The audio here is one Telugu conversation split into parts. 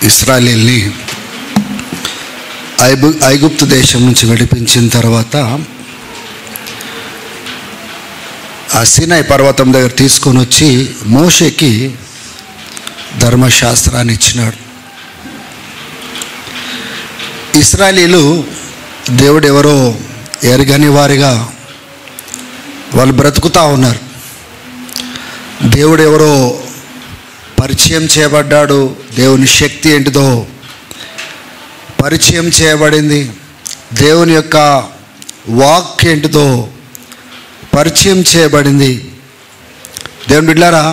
ఇశ్రాయేలుని ఐగుప్తు దేశం నుంచి విడిపించిన తర్వాత ఆ సీనాయి పర్వతం దగ్గర తీసుకొని వచ్చి మోషేకి ధర్మశాస్త్రాన్ని ఇచ్చినాడు. ఇశ్రాయేలీలు దేవుడు ఎవరో ఎరగని వారిగా వాళ్ళు బ్రతుకుతూ ఉన్నారు. దేవుడు ఎవరో పరిచయం చేయబడ్డాడు. దేవుని శక్తి ఏంటిదో పరిచయం చేయబడింది. దేవుని యొక్క వాక్ ఏంటిదో పరిచయం చేయబడింది. దేవుని బిడ్డలారా,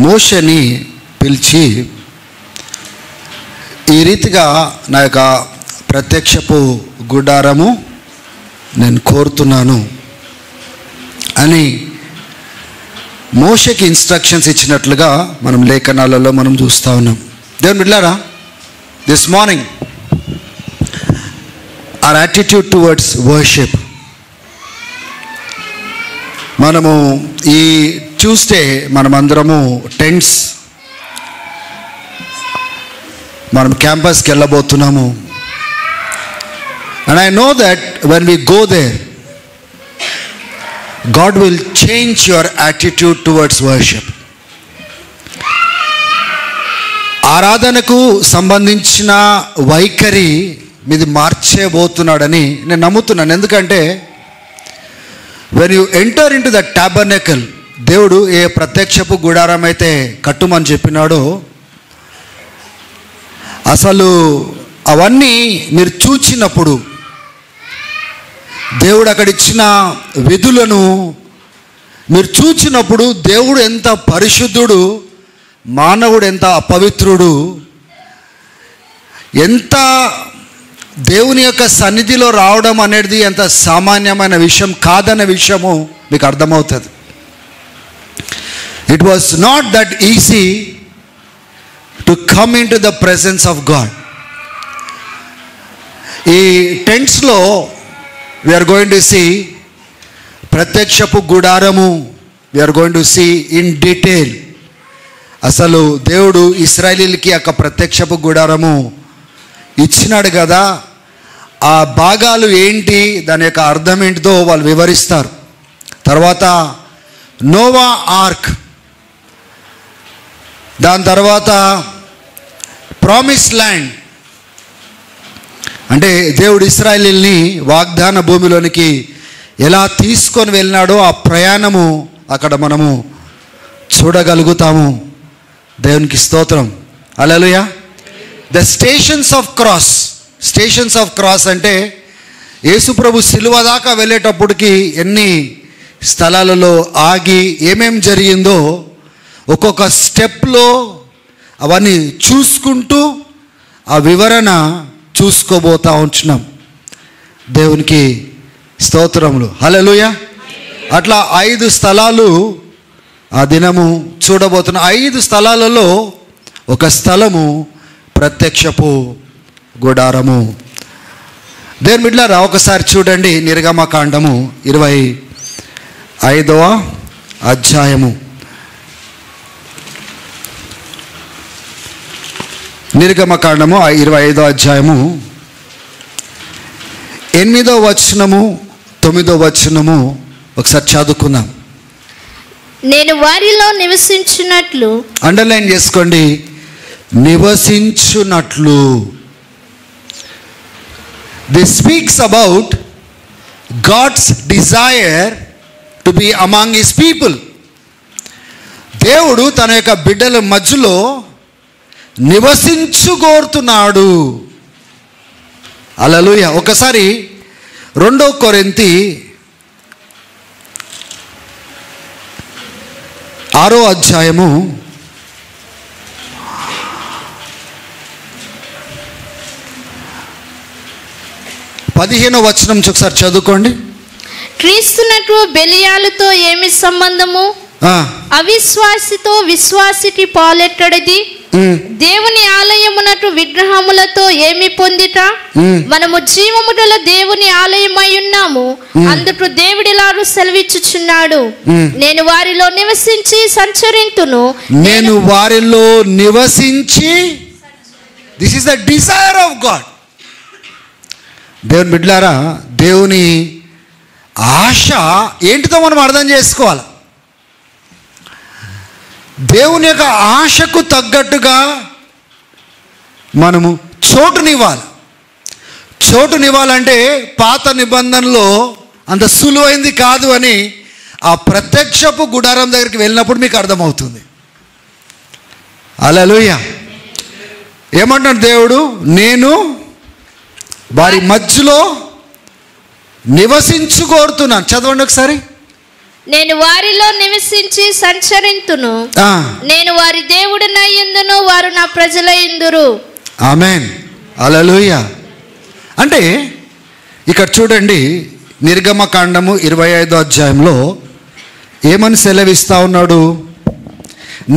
మోషేని పిలిచి ఈ రీతిగా నా యొక్క ప్రత్యక్షపు గుడారము నేను కోరుతున్నాను అని మోషేకి ఇన్స్ట్రక్షన్స్ ఇచ్చినట్లుగా మనం లేఖనాలలో మనం చూస్తూ ఉన్నాం. దేవుని బిడ్డలారా, this morning our attitude towards worship, మనము ఈ ట్యూస్డే మనమందరము టెంట్స్ మనం క్యాంపస్కి వెళ్ళబోతున్నాము. and I know that when we go there, God will change your attitude towards worship. ఆరాధనకు సంబంధించిన వైఖరి మీది మార్చేబోతున్నాడని నేను నమ్ముతున్నాను. ఎందుకంటే when you enter into the tabernacle, దేవుడు ఏ ప్రత్యక్షపు గుడారం అయితే కట్టుమని చెప్పినాడో అసలు అవన్నీ మీరు చూచినప్పుడు, దేవుడు అక్కడ ఇచ్చిన విధులను మీరు చూచినప్పుడు, దేవుడు ఎంత పరిశుద్ధుడు, మానవుడు ఎంత అపవిత్రుడు, ఎంత దేవుని యొక్క సన్నిధిలో రావడం అనేది ఎంత సామాన్యమైన విషయం కాదనే విషయము మీకు అర్థమవుతుంది. It was not that easy to come in to the presence of God. ఈ టెంట్స్లో వీఆర్ గోయింగ్ టు సీ ప్రత్యక్షపు గుడారము. We are going to see in detail అసలు దేవుడు ఇశ్రాయేలీలకి యొక్క ప్రత్యక్షపు గుడారము ఇచ్చినాడు కదా, ఆ భాగాలు ఏంటి, దాని యొక్క అర్థం ఏంటిదో వాళ్ళు వివరిస్తారు. తర్వాత నోవా ఆర్క్, దాని తర్వాత ప్రామిస్ ల్యాండ్, అంటే దేవుడు ఇశ్రాయేలీల్ని వాగ్దాన భూమిలోనికి ఎలా తీసుకొని వెళ్ళినాడో ఆ ప్రయాణము అక్కడ మనము చూడగలుగుతాము. దేవునికి స్తోత్రం. హల్లెలూయా. The stations of cross. Stations of cross అంటే యేసుప్రభు సిలువ దాకా వెళ్ళేటప్పటికి ఎన్ని స్థలాలలో ఆగి ఏమేం జరిగిందో ఒక్కొక్క స్టెప్లో అవన్నీ చూసుకుంటూ ఆ వివరణ చూసుకోబోతా ఉంటున్నాం. దేవునికి స్తోత్రములు. హల్లెలూయా. అట్లా 5 స్థలాలు ఆ దినము చూడబోతున్న. 5 స్థలాలలో ఒక స్థలము ప్రత్యక్షపు గుడారము. దేవుని బిడ్డలారా, ఒకసారి చూడండి నిర్గమకాండము 25వ అధ్యాయము. నిర్గమకాండము 25వ అధ్యాయము 8వ వచనము 9వ వచనము ఒకసారి చదువుకుందాం. నేను వారిలో నివసించున్నట్లు, అండర్లైన్ చేసుకోండి, నివసించున్నట్లు. This speaks about God's desire to be among his people. దేవుడు తన యొక్క బిడ్డల మధ్యలో నివసించుకోరుతున్నాడు. హల్లెలూయా. ఒకసారి 2 కొరింథీ 6వ అధ్యాయము 15వ వచనం ఒకసారి చదువుకోండి. క్రీస్తునకు బెలియాలతో ఏమి సంబంధము? అవిశ్వాసితో విశ్వాసికి పాలెట్టడిది. దేవుని ఆలయమునకు విగ్రహములతో ఏమి పొందిట? మనము జీవముగల దేవుని ఆలయమై ఉన్నాము. అందుకు దేవుడిలారు సెలవిచ్చుచున్నాడు, నేను వారిలో నివసించి సంచరింతును. నేను వారిలో నివసించి this is the desire of God. దేవుని బిడ్డలారా, దేవుని ఆశ ఏంటితో మనం అర్థం చేసుకోవాలి. దేవుని యొక్క ఆశకు తగ్గట్టుగా మనము చోటునివ్వాలి. చోటునివ్వాలంటే పాత నిబంధనలో అంత సులువైంది కాదు అని ఆ ప్రత్యక్షపు గుడారం దగ్గరికి వెళ్ళినప్పుడు మీకు అర్థమవుతుంది. హల్లెలూయా. ఏమంటాడు దేవుడు? నేను వారి మధ్యలో నివసించు కోరుతున్నాను. చదవండి ఒకసారి. నేను వారిలో నివసించి సంచరింతును, నేను వారి దేవుడినయ్యుందును, వారు నా ప్రజలయ్యుందురు. ఆమేన్. హల్లెలూయా. అంటే ఇక్కడ చూడండి, నిర్గమకాండము 25వ అధ్యాయంలో ఏమని సెలవిస్తా ఉన్నాడు?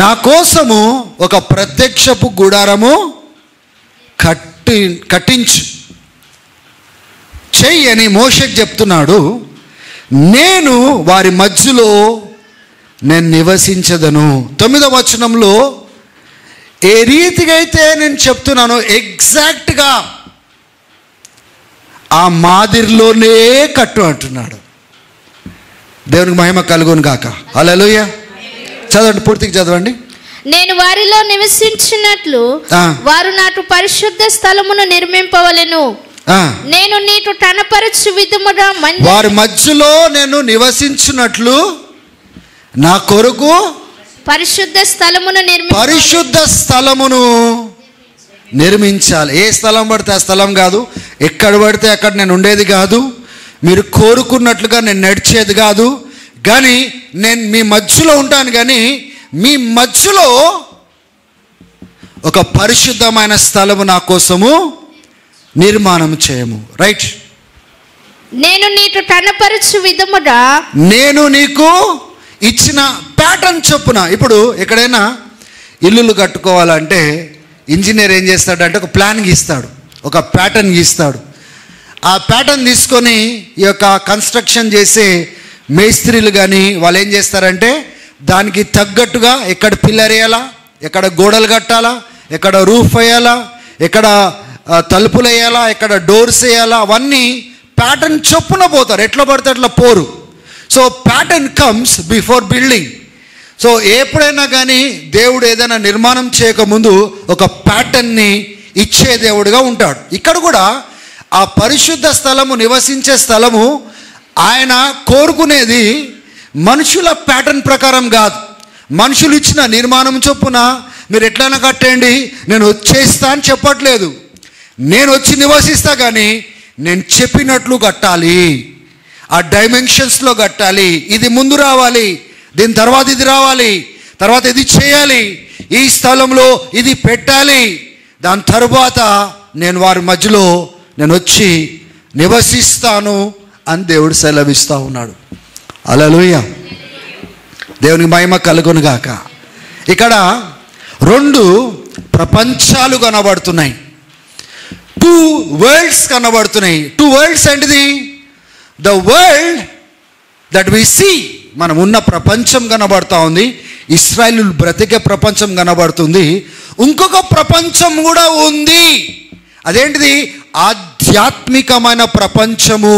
నా కోసము ఒక ప్రత్యక్షపు గుడారము కట్టించు చెయ్యి అని మోషేకి చెప్తున్నాడు. నేను వారి మధ్యలో నేను నివసించదను. 9వ వచనంలో ఏ రీతిగా అయితే నేను చెప్తున్నానో ఎగ్జాక్ట్గా ఆ మాదిరిలోనే కట్టు అంటున్నాడు. దేవునికి మహిమ కలుగును గాక. హల్లెలూయా. చదవండి, పూర్తిగా చదవండి. నేను వారిలో నివసించినట్లు వారు నాటు పరిశుద్ధ స్థలమును నిర్మింపవలెను. నేను నీటు టనపరచు విధముగా వారి మధ్యలో నేను నివసించినట్లు నా కొరకు పరిశుద్ధ స్థలమును నిర్మించాలి. ఏ స్థలం పడితే ఆ స్థలం కాదు, ఎక్కడ పడితే అక్కడ నేను ఉండేది కాదు, మీరు కోరుకున్నట్లుగా నేను నడిచేది కాదు. కానీ నేను మీ మధ్యలో ఉంటాను, కానీ మీ మధ్యలో ఒక పరిశుద్ధమైన స్థలము నా కోసము నిర్మాణం చేయము. రైట్. నేను నీకు టనపరచు విధముగా నేను నీకు ఇచ్చిన ప్యాటర్న్ చొప్పున. ఇప్పుడు ఎక్కడైనా ఇల్లులు కట్టుకోవాలంటే ఇంజనీర్ ఏం చేస్తాడంటే ఒక ప్లాన్ గీస్తాడు, ఒక ప్యాటర్న్ గీస్తాడు. ఆ ప్యాటర్న్ తీసుకొని ఈ యొక్క కన్స్ట్రక్షన్ చేసే మేస్త్రీలు కానీ వాళ్ళు ఏం చేస్తారంటే దానికి తగ్గట్టుగా ఎక్కడ పిల్లర్ వేయాలా, ఎక్కడ గోడలు కట్టాలా, ఎక్కడ రూఫ్ వేయాలా, ఎక్కడ తలుపులు వేయాలా, ఎక్కడ డోర్స్ వేయాలా, అవన్నీ ప్యాటర్న్ చొప్పున పోతారు. ఎట్లా పడితే అట్లా పోరు. So pattern comes before building. So ఎప్పుడైనా కానీ దేవుడు ఏదైనా నిర్మాణం చేయకముందు ఒక ప్యాటర్న్ని ఇచ్చే దేవుడుగా ఉంటాడు. ఇక్కడ కూడా ఆ పరిశుద్ధ స్థలము, నివసించే స్థలము ఆయన కోరుకునేది మనుషుల ప్యాటర్న్ ప్రకారం కాదు. మనుషులు ఇచ్చిన నిర్మాణం చొప్పున మీరు ఎట్లైనా కట్టండి, నేను వచ్చేస్తా అని చెప్పట్లేదు. నేను వచ్చి నివసిస్తా, కానీ నేను చెప్పినట్లు కట్టాలి, ఆ డైమెన్షన్స్లో కట్టాలి. ఇది ముందు రావాలి, దీని తర్వాత ఇది రావాలి, తర్వాత ఇది చేయాలి, ఈ స్థలంలో ఇది పెట్టాలి, దాని తరువాత నేను వారి మధ్యలో నేను వచ్చి నివసిస్తాను అని దేవుడు సెలవిస్తూ ఉన్నాడు. హల్లెలూయా. దేవునికి మహిమ కలుగును గాక. ఇక్కడ 2 ప్రపంచాలు కనబడుతున్నాయి, 2 వరల్డ్స్ కనబడుతున్నాయి. 2 వరల్డ్స్ ఏంటిది? The world that we see, మనం ఉన్న ప్రపంచం కనబడుతూ ఉంది, ఇశ్రాయేలు బ్రతికే ప్రపంచం కనబడుతుంది. ఇంకొక ప్రపంచం కూడా ఉంది. అదేంటిది? ఆధ్యాత్మికమైన ప్రపంచము,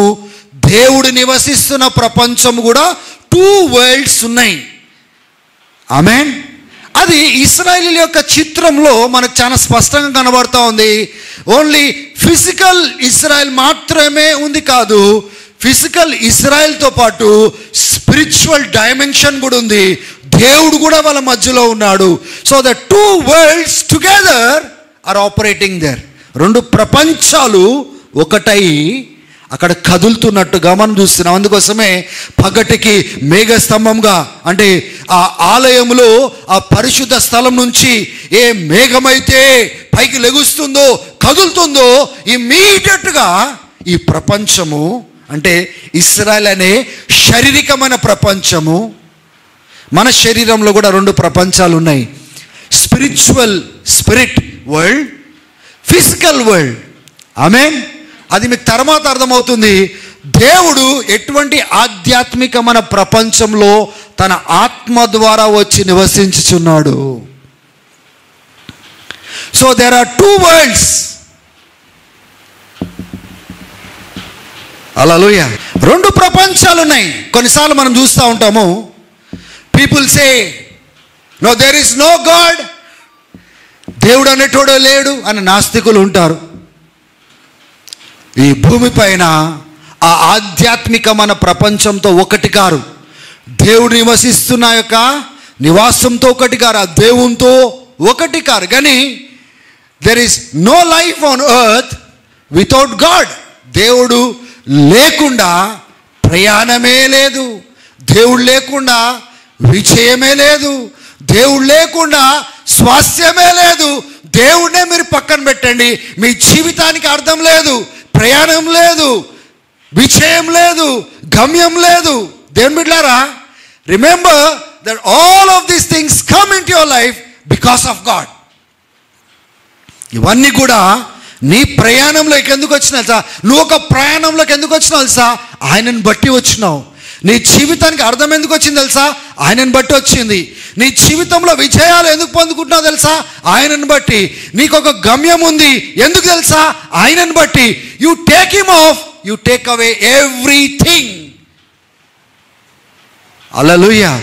దేవుడు నివసిస్తున్న ప్రపంచం కూడా 2 వరల్డ్స్ ఉన్నాయి. ఆమేన్. అది ఇశ్రాయేలు యొక్క చిత్రంలో మనకు చాలా స్పష్టంగా కనబడుతూ ఉంది. ఓన్లీ ఫిజికల్ ఇశ్రాయేల్ మాత్రమే ఉంది కాదు, ఫిజికల్ ఇశ్రాయేల్తో పాటు స్పిరిచువల్ డైమెన్షన్ కూడా ఉంది. దేవుడు కూడా వాళ్ళ మధ్యలో ఉన్నాడు. So the 2 worlds together are operating there. 2 ప్రపంచాలు ఒకటై అక్కడ కదులుతున్నట్టుగా మనం చూస్తున్నాం. అందుకోసమే పగటికి మేఘస్తంభంగా, అంటే ఆ ఆలయంలో ఆ పరిశుద్ధ స్థలం నుంచి ఏ మేఘమైతే పైకి లెగుస్తుందో, కదులుతుందో, ఇమ్మీడియట్గా ఈ ప్రపంచము, అంటే ఇశ్రాయేల్ అనే శారీరకమైన ప్రపంచము, మన శరీరంలో కూడా 2 ప్రపంచాలు ఉన్నాయి. Spiritual spirit world, physical world. ఆమేన్. అది మీకు తర్వాత అర్థమవుతుంది. దేవుడు ఎటువంటి ఆధ్యాత్మికమైన ప్రపంచంలో తన ఆత్మ ద్వారా వచ్చి నివసించుచున్నాడు. So there are two worlds. హల్లెలూయా. రెండు ప్రపంచాలు ఉన్నాయి. కొన్నిసార్లు మనం చూస్తూ ఉంటాము, people say no there is no God, దేవుడు అనేటోడే లేడు అని నాస్తికులు ఉంటారు. ఈ భూమి పైన ఆ ఆధ్యాత్మిక మన ప్రపంచంతో ఒకటి కారు, దేవుడు నివసిస్తున్న యొక్క నివాసంతో ఒకటి కారు, ఆ దేవునితో ఒకటి కారు. కానీ there is no life on earth without God. దేవుడు లేకుండా ప్రయాణమే లేదు, దేవుడు లేకుండా విజయమే లేదు, దేవుడు లేకుండా స్వాస్థ్యమే లేదు. దేవుడినే మీరు పక్కన పెట్టండి, మీ జీవితానికి అర్థం లేదు, ప్రయాణం లేదు, విజయం లేదు, గమ్యం లేదు. దేవుని బిడ్డలారా, remember that all of these things come in to your life because of God. ఇవన్నీ కూడా నీ ప్రయాణంలోకి ఎందుకు వచ్చినా తెలుసా? నువ్వు ఒక ప్రయాణంలోకి ఎందుకు వచ్చినావు తెలుసా? ఆయనను బట్టి వచ్చినావు. నీ జీవితానికి అర్థం ఎందుకు వచ్చింది తెలుసా? ఆయనను బట్టి వచ్చింది. నీ జీవితంలో విజయాలు ఎందుకు పొందుకుంటున్నావు తెలుసా? ఆయనను బట్టి. నీకు ఒక గమ్యం ఉంది, ఎందుకు తెలుసా? ఆయనను బట్టి. You take him off, you take away everything. హల్లెలూయా.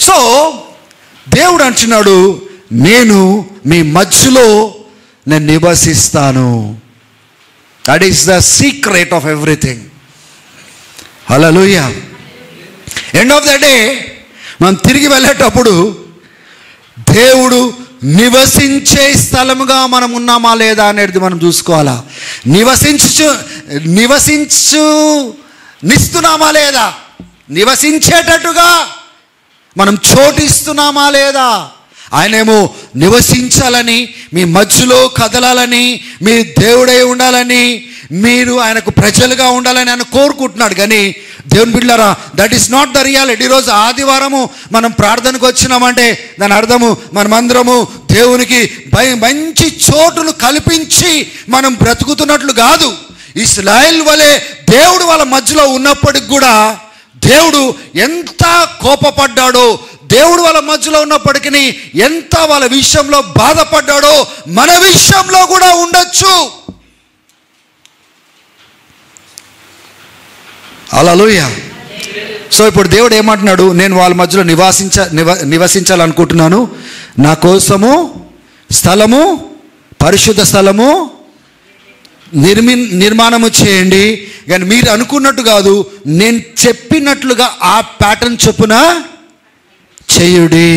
సో దేవుడు అంటున్నాడు, నేను మీ మధ్యలో నేను నివసిస్తాను. That is the secret of everything. హల్లెలూయా. ఎండ్ ఆఫ్ ద డే మనం తిరిగి వెళ్ళేటప్పుడు దేవుడు నివసించే స్థలముగా మనం ఉన్నామా లేదా అనేది మనం చూసుకోవాలా. నిస్తున్నామా లేదా, నివసించేటట్టుగా మనం చోటిస్తున్నామా లేదా. ఆయనేమో నివసించాలని, మీ మధ్యలో కదలాలని, మీ దేవుడై ఉండాలని, మీరు ఆయనకు ప్రజలుగా ఉండాలని ఆయన కోరుకుంటున్నాడు. కానీ దేవుని బిడ్డలారా, that is not the reality. ఈరోజు ఆదివారము మనం ప్రార్థనకు వచ్చినామంటే దాని అర్థము మనమందరము దేవునికి మంచి చోటును కల్పించి మనం బ్రతుకుతున్నట్లు కాదు. ఇశ్రాయేల్ వలె దేవుడు వాళ్ళ మధ్యలో ఉన్నప్పటికి కూడా దేవుడు ఎంత కోపపడ్డాడో, దేవుడు వాళ్ళ మధ్యలో ఉన్నప్పటికీ ఎంత వాళ్ళ విషయంలో బాధపడ్డాడో మన విషయంలో కూడా ఉండొచ్చు. హల్లెలూయా. సో ఇప్పుడు దేవుడు ఏమంటున్నాడు? నేను వాళ్ళ మధ్యలో నివసించాలనుకుంటున్నాను. నా కోసము స్థలము, పరిశుద్ధ స్థలము నిర్మాణము చేయండి. కానీ మీరు అనుకున్నట్టు కాదు, నేను చెప్పినట్లుగా ఆ ప్యాటర్న్ చొప్పున చేయుడి.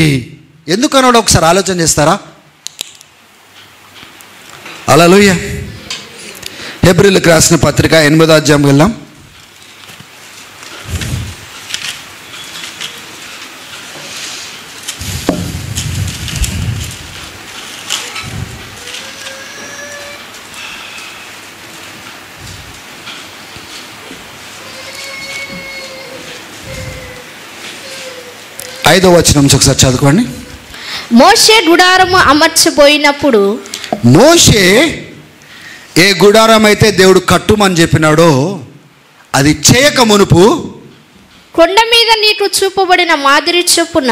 ఎందుకన్నాడు ఒకసారి ఆలోచన చేస్తారా? హల్లెలూయా. హెబ్రీయులకు రాసిన పత్రిక 8వ అధ్యాయం వెళ్దాం. ఐదవ వచనం ఒకసారి చదువుకోండి. మోషే గుడారము అమర్చబోయినప్పుడు, మోషే ఏ గుడారం అయితే దేవుడు కట్టుమని చెప్పినాడో అది చేయక మునుపు కొండ మీద నీకు చూపబడిన మాదిరి చొప్పున,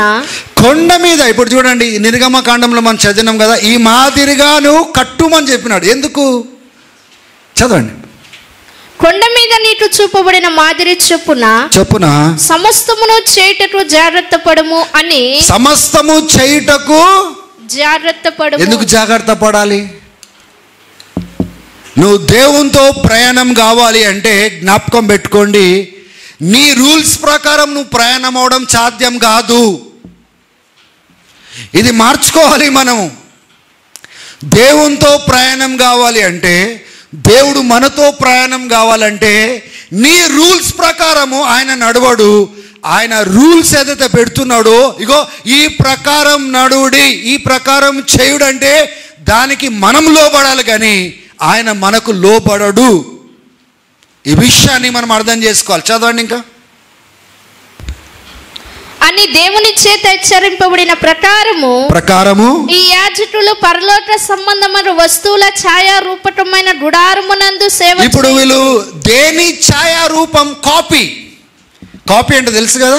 కొండ మీద ఇప్పుడు చూడండి, నిర్గమకాండంలో మనం చదివినాం కదా, ఈ మాదిరిగా నువ్వు కట్టుమని చెప్పినాడు. ఎందుకు? చదవండి. కొండ మీద నీకు చూపబడిన మాదిరి చొప్పున సమస్తమును చేయుటకు జాగ్రత్త పడము అని. సమస్తము చేయుటకు జాగ్రత్త పడము. ఎందుకు జాగ్రత్త పడాలి? నువ్వు దేవునితో ప్రయాణం కావాలి అంటే జ్ఞాపకం పెట్టుకోండి, నీ రూల్స్ ప్రకారం నువ్వు ప్రయాణం అవడం సాధ్యం కాదు. ఇది మార్చుకోవాలి మనం. దేవునితో ప్రయాణం కావాలి అంటే, దేవుడు మనతో ప్రయాణం కావాలంటే నీ రూల్స్ ప్రకారము ఆయన నడవడు. ఆయన రూల్స్ ఏదైతే పెడుతున్నాడో, ఇగో ఈ ప్రకారం నడువుడి, ఈ ప్రకారం చేయుడంటే దానికి మనం లోబడాలి, కానీ ఆయన మనకు లోబడడు. ఈ విషయాన్ని మనం అర్థం చేసుకోవాలి. చదవండి ఇంకా. అని దేవుని చేత హెచ్చరింపబడిన ప్రకారము ఈ యాజకులు పరలోక సంబంధమైన వస్తువుల ఛాయారూపకమైన గుడారమునందు సేవ. ఇప్పుడు వీళ్ళు దేని ఛాయారూపం? కాపీ అంటే తెలుసు కదా,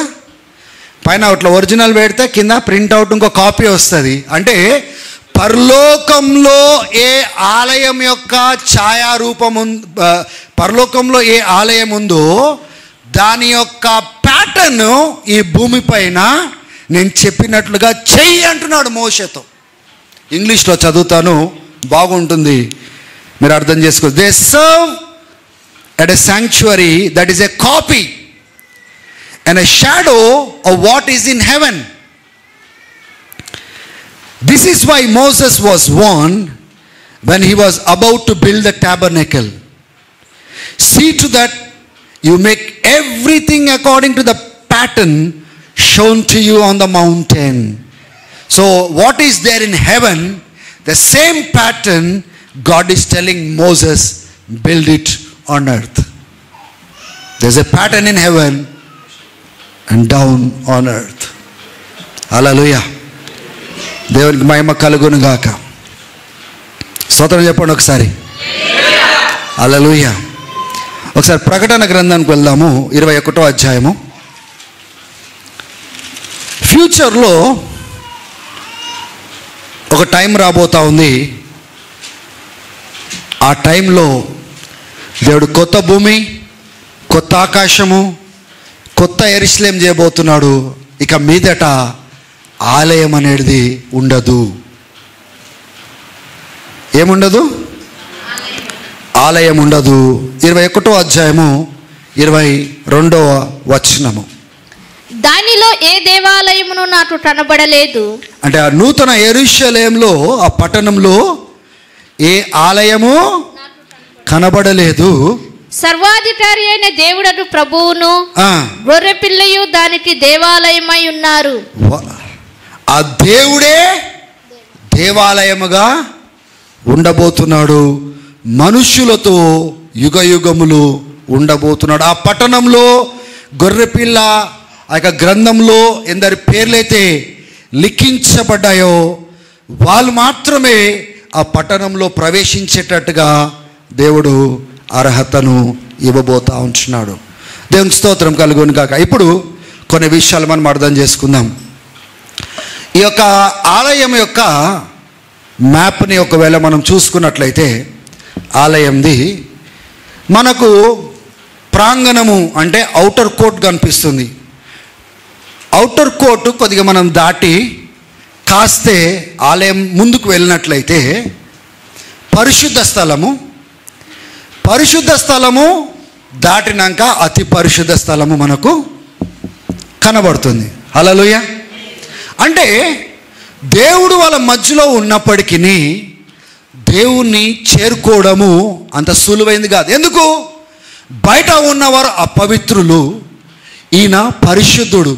పైన అట్లా ఒరిజినల్ పెడితే కింద ప్రింట్ అవుట్ ఇంకో కాపీ వస్తుంది. అంటే పరలోకంలో ఏ ఆలయం యొక్క ఛాయారూపం పరలోకంలో ఏ ఆలయం ఉందో దాని యొక్క ప్యాటర్న్ ఈ భూమిపైన నేను చెప్పినట్లుగా చెయ్యి అంటున్నాడు మోషేతో. ఇంగ్లీష్లో చదువుతాను, బాగుంటుంది, మీరు అర్థం చేసుకో. They serve at a sanctuary that is a copy and a shadow of what is in heaven. This is why Moses was warned when he was about to build the tabernacle. See to that you make everything according to the pattern shown to you on the mountain. So what is there in heaven, the same pattern God is telling Moses, build it on earth. There's a pattern in heaven and down on earth. Hallelujah. దేవునికి మహిమ కలుగును గాక. స్తోత్రం చెప్పండి ఒకసారి. హల్లెలూయా. ఒకసారి ప్రకటన గ్రంథానికి వెళ్దాము, 21వ అధ్యాయము. ఫ్యూచర్లో ఒక టైం రాబోతా ఉంది. ఆ టైంలో దేవుడు కొత్త భూమి, కొత్త ఆకాశము, కొత్త యెరూషలేము చేయబోతున్నాడు. ఇక మీదట ఆలయం అనేది ఉండదు. ఏముండదు? ఆలయం ఉండదు. 21వ అధ్యాయము 22వ వచనము. దానిలో ఏ దేవాలయమును నాకు కనబడలేదు. అంటే ఆ నూతన యెరూషలేములో, ఆ పట్టణంలో ఏ ఆలయము కనబడలేదు. సర్వాధికారి అయిన దేవుడను ప్రభువును గొర్రె పిల్లయు దానికి దేవాలయమై ఉన్నారు. ఆ దేవుడే దేవాలయముగా ఉండబోతున్నాడు. మనుష్యులతో యుగ యుగములు ఉండబోతున్నాడు. ఆ పట్టణంలో గొర్రెపిల్ల ఆ యొక్క గ్రంథంలో ఎందరి పేర్లైతే లిఖించబడ్డాయో వాళ్ళు మాత్రమే ఆ పట్టణంలో ప్రవేశించేటట్టుగా దేవుడు అర్హతను ఇవ్వబోతా ఉంటున్నాడు. దేవునికి స్తోత్రం కలుగును గాక. ఇప్పుడు కొన్ని విషయాలు మనం అర్థం చేసుకుందాం. ఈ యొక్క ఆలయం యొక్క మ్యాప్ని ఒకవేళ మనం చూసుకున్నట్లయితే ఆలయంది మనకు ప్రాంగణము అంటే ఔటర్ కోర్ట్ కనిపిస్తుంది. ఔటర్ కోర్టు కొద్దిగా మనం దాటి కాస్తే ఆలయం ముందుకు వెళ్ళినట్లయితే పరిశుద్ధ స్థలము, పరిశుద్ధ స్థలము దాటినాక అతి పరిశుద్ధ స్థలము మనకు కనబడుతుంది. హల్లెలూయా. అంటే దేవుడు వాళ్ళ మధ్యలో ఉన్నప్పటికీ దేవుణ్ణి చేరుకోవడము అంత సులువైంది కాదు. ఎందుకు? బయట ఉన్నవారు అపవిత్రులు, ఈయన పరిశుద్ధుడు.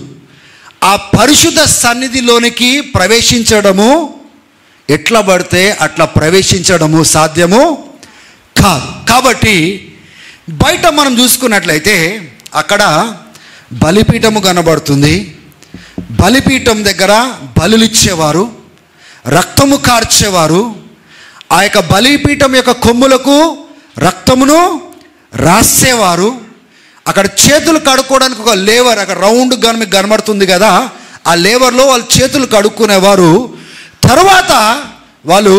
ఆ పరిశుద్ధ సన్నిధిలోనికి ప్రవేశించడము ఎట్లా పడితే అట్లా ప్రవేశించడము సాధ్యము కాదు. కాబట్టి బయట మనం చూసుకున్నట్లయితే అక్కడ బలిపీఠము కనబడుతుంది. బలిపీఠం దగ్గర బలులు ఇచ్చేవారు, రక్తము కార్చేవారు. ఆ యొక్క బలిపీఠం యొక్క కొమ్ములకు రక్తమును రాసేవారు. అక్కడ చేతులు కడుక్కోవడానికి ఒక లేవర్ అక్కడ రౌండ్ మీకు కనబడుతుంది కదా, ఆ లేవర్లో వాళ్ళు చేతులు కడుక్కునేవారు. తర్వాత వాళ్ళు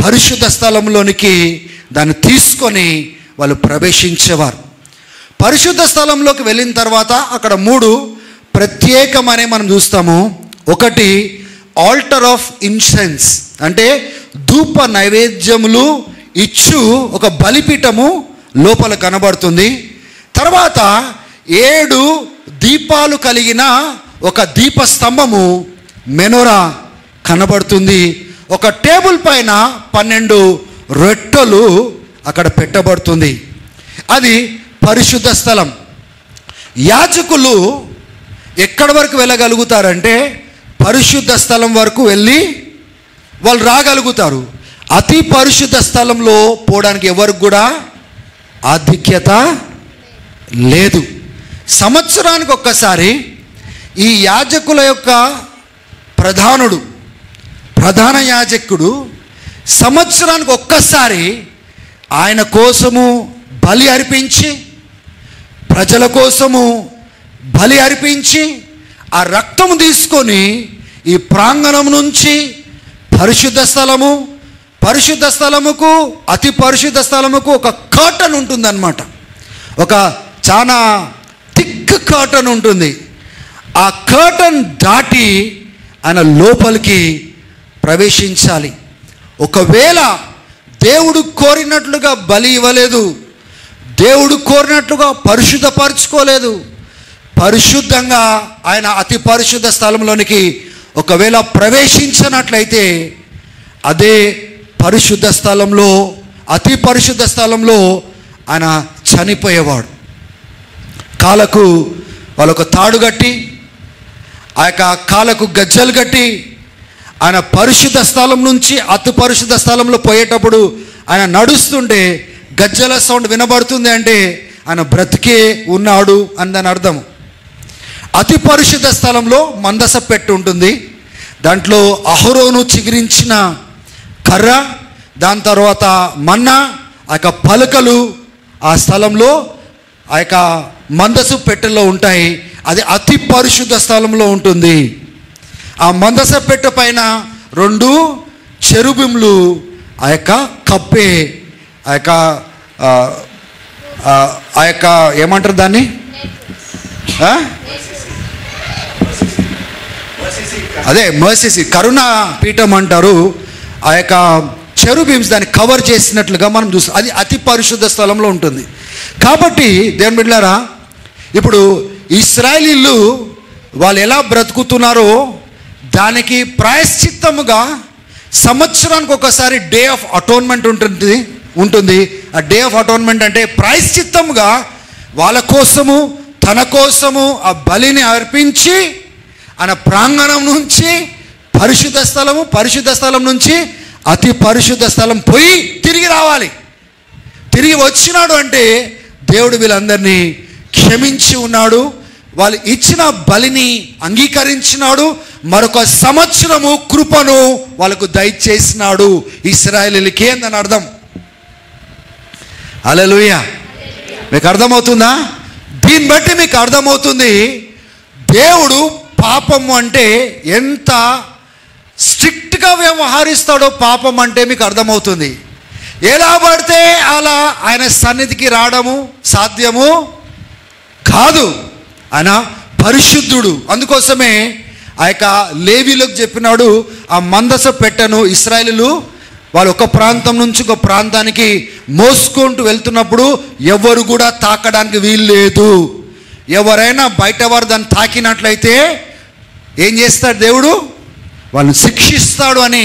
పరిశుద్ధ స్థలంలోనికి దాన్ని తీసుకొని వాళ్ళు ప్రవేశించేవారు. పరిశుద్ధ స్థలంలోకి వెళ్ళిన తర్వాత అక్కడ 3 ప్రత్యేకమనే మనం చూస్తాము. ఒకటి ఆల్టర్ ఆఫ్ ఇన్సెన్స్, అంటే ధూప నైవేద్యములు ఇచ్చు ఒక బలిపీఠము లోపల కనబడుతుంది. తర్వాత 7 దీపాలు కలిగిన ఒక దీపస్తంభము మెనోరా కనబడుతుంది. ఒక టేబుల్ పైన 12 రొట్టెలు అక్కడ పెట్టబడుతుంది. అది పరిశుద్ధ స్థలం. యాజకులు ఎక్కడి వరకు వెళ్ళగలుగుతారంటే పరిశుద్ధ స్థలం వరకు వెళ్ళి వాళ్ళు రాగలుగుతారు. అతి పరిశుద్ధ స్థలంలో పోవడానికి ఎవరికి కూడా ఆధిక్యత లేదు. సంవత్సరానికి ఒక్కసారి ఈ యాజకుల యొక్క ప్రధాన యాజకుడు సంవత్సరానికి ఒక్కసారి ఆయన కోసము బలి అర్పించి, ప్రజల కోసము బలి అర్పించి, ఆ రక్తము తీసుకొని ఈ ప్రాంగణం నుంచి పరిశుద్ధ స్థలము, పరిశుద్ధ స్థలముకు అతి పరిశుద్ధ స్థలముకు ఒక కర్టన్ ఉంటుందన్నమాట. ఒక చాలా థిక్ కర్టన్ ఉంటుంది. ఆ కర్టన్ దాటి ఆయన లోపలికి ప్రవేశించాలి. ఒకవేళ దేవుడు కోరినట్లుగా బలి ఇవ్వలేదు, దేవుడు కోరినట్లుగా పరిశుద్ధపరచుకోలేదు, పరిశుద్ధంగా ఆయన అతి పరిశుద్ధ స్థలంలోనికి ఒకవేళ ప్రవేశించినట్లయితే అదే పరిశుద్ధ స్థలంలో, అతి పరిశుద్ధ స్థలంలో ఆయన చనిపోయేవాడు. కాళ్ళకు వాళ్ళొక తాడు కట్టి, ఆ యొక్క కాళ్ళకు గజ్జలు కట్టి ఆయన పరిశుద్ధ స్థలం నుంచి అతి పరిశుద్ధ స్థలంలో పోయేటప్పుడు ఆయన నడుస్తుంటే గజ్జల సౌండ్ వినబడుతుంది అంటే ఆయన బ్రతికే ఉన్నాడు అని దాని అర్థం. అతి పరిశుద్ధ స్థలంలో మందస పెట్టు ఉంటుంది. దాంట్లో అహరోను చిగురించిన కర్ర, దాని తర్వాత మన్నా, ఆ యొక్క పలకలు ఆ స్థలంలో ఆ యొక్క మందసు పెట్టెలో ఉంటాయి. అది అతి పరిశుద్ధ స్థలంలో ఉంటుంది. ఆ మందస పెట్టె పైన 2 చెరుబింలు ఆ యొక్క కప్పే, ఆ యొక్క ఏమంటారు దాన్ని, అదే మర్సీ కరుణా పీఠం అంటారు. ఆ యొక్క చెరుబీమ్స్ దాన్ని కవర్ చేసినట్లుగా మనం చూస్తాం. అది అతి పరిశుద్ధ స్థలంలో ఉంటుంది. కాబట్టి దేవుని బిడ్డలారా, ఇప్పుడు ఇశ్రాయేలీయులు వాళ్ళు ఎలా బ్రతుకుతున్నారో దానికి ప్రాయశ్చిత్తముగా సంవత్సరానికి ఒకసారి డే ఆఫ్ అటోన్మెంట్ ఉంటుంది. ఆ డే ఆఫ్ అటోన్మెంట్ అంటే ప్రాయశ్చిత్తముగా వాళ్ళ కోసము, తన కోసము ఆ బలిని అర్పించి ఆయన ప్రాంగణం నుంచి పరిశుద్ధ స్థలము, పరిశుద్ధ స్థలం నుంచి అతి పరిశుద్ధ స్థలం పోయి తిరిగి రావాలి. తిరిగి వచ్చినాడు అంటే దేవుడు వీళ్ళందరినీ క్షమించి ఉన్నాడు, వాళ్ళు ఇచ్చిన బలిని అంగీకరించినాడు, మరొక సంవత్సరము కృపను వాళ్ళకు దయచేసినాడు ఇశ్రాయేలీయులకి అని అర్థం. హల్లెలూయా. మీకు అర్థమవుతుందా? దీన్ని బట్టి మీకు అర్థమవుతుంది దేవుడు పాపము అంటే ఎంత స్ట్రిక్ట్గా వ్యవహరిస్తాడో పాపం అంటే మీకు అర్థమవుతుంది. ఎలా పడితే అలా ఆయన సన్నిధికి రావడము సాధ్యము కాదు. ఆయన పరిశుద్ధుడు. అందుకోసమే ఆ యొక్క లేవీలకు చెప్పినాడు, ఆ మందస పెట్టెను ఇశ్రాయేలీయులు వాళ్ళు ఒక ప్రాంతం నుంచి ఒక ప్రాంతానికి మోసుకుంటూ వెళ్తున్నప్పుడు ఎవరు కూడా తాకడానికి వీలు లేదు. ఎవరైనా బయట వారు దాన్ని తాకినట్లయితే ఏం చేస్తాడు దేవుడు? వాళ్ళని శిక్షిస్తాడు అని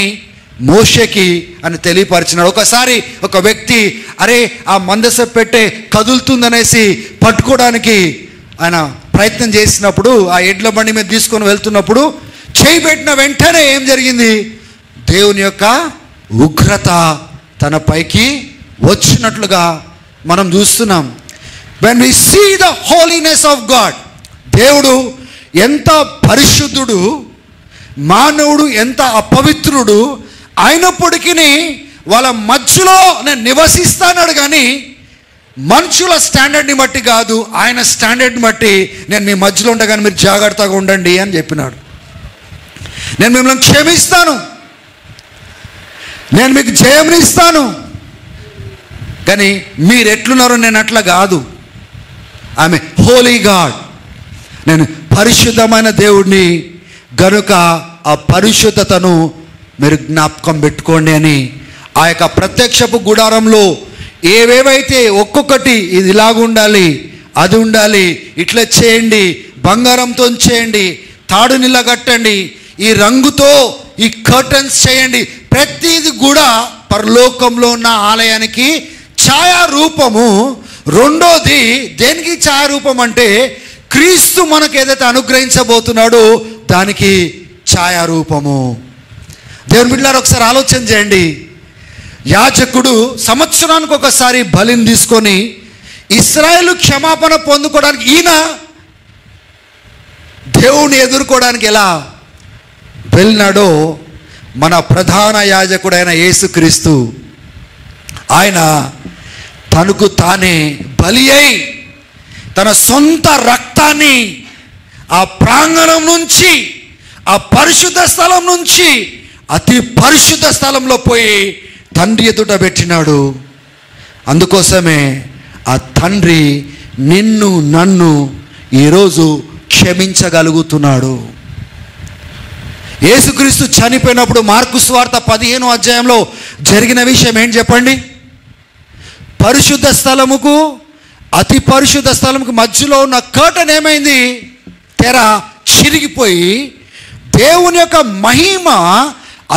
మోషేకి అని తెలియపరిచినాడు. ఒకసారి ఒక వ్యక్తి అరే ఆ మందస పెట్టె కదులుతుందనేసి పట్టుకోవడానికి ఆయన ప్రయత్నం చేసినప్పుడు, ఆ ఎడ్ల బండి మీద తీసుకొని వెళ్తున్నప్పుడు చేయి పెట్టిన వెంటనే ఏం జరిగింది? దేవుని యొక్క ఉగ్రత తన పైకి వచ్చినట్లుగా మనం చూస్తున్నాం. when we see the holiness of God, దేవుడు ఎంత పరిశుద్ధుడు, మానవుడు ఎంత అపవిత్రుడు అయినప్పటికీ వాళ్ళ మధ్యలో నేను నివసిస్తానాడు. కానీ మనుషుల స్టాండర్డ్ని బట్టి కాదు, ఆయన స్టాండర్డ్ని బట్టి నేను మీ మధ్యలో ఉంటా, కానీ మీరు జాగ్రత్తగా ఉండండి అని చెప్పినాడు. నేను మిమ్మల్ని క్షమిస్తాను, నేను మీకు జయమునిస్తాను, కానీ మీరు ఎట్లున్నారో నేను అట్లా కాదు. ఆమె హోలీ గాడ్, నేను పరిశుద్ధమైన దేవుడిని గనుక ఆ పరిశుద్ధతను మీరు జ్ఞాపకం పెట్టుకోండి అని ఆ యొక్క ప్రత్యక్షపు గుడారంలో ఏవేవైతే ఒక్కొక్కటి ఇది ఇలాగ ఉండాలి, అది ఉండాలి, ఇట్లా చేయండి, బంగారంతో చేయండి, తాడునిలా కట్టండి, ఈ రంగుతో ఈ కర్టన్స్ చేయండి, ప్రతిది కూడా పరలోకంలో ఉన్న ఆలయానికి ఛాయారూపము. రెండోది దేనికి ఛాయారూపం అంటే క్రీస్తు మనకు ఏదైతే అనుగ్రహించబోతున్నాడో దానికి ఛాయారూపము. దేవుని బిడ్డలారా, ఒకసారి ఆలోచన చేయండి. యాజకుడు సంవత్సరానికి ఒకసారి బలిని తీసుకొని ఇశ్రాయేలు క్షమాపణ పొందుకోవడానికి ఈయన దేవుని ఎదుర్కోవడానికి ఎలా వెళ్ళినాడో మన ప్రధాన యాజకుడైన యేసుక్రీస్తు ఆయన తనకు తానే బలి అయి తన సొంత రక్తాన్ని ఆ ప్రాంగణం నుంచి, ఆ పరిశుద్ధ స్థలం నుంచి అతి పరిశుద్ధ స్థలంలో పోయి తండ్రి ఎదుట పెట్టినాడు. అందుకోసమే ఆ తండ్రి నిన్ను నన్ను ఈరోజు క్షమించగలుగుతున్నాడు. యేసుక్రీస్తు చనిపోయినప్పుడు మార్కు సువార్త 15వ అధ్యాయంలో జరిగిన విషయం ఏంటి చెప్పండి? పరిశుద్ధ స్థలముకు అతి పరిశుద్ధ స్థలముకు మధ్యలో ఉన్న కర్టన్ ఏమైంది? తెర చిరిగిపోయి దేవుని యొక్క మహిమ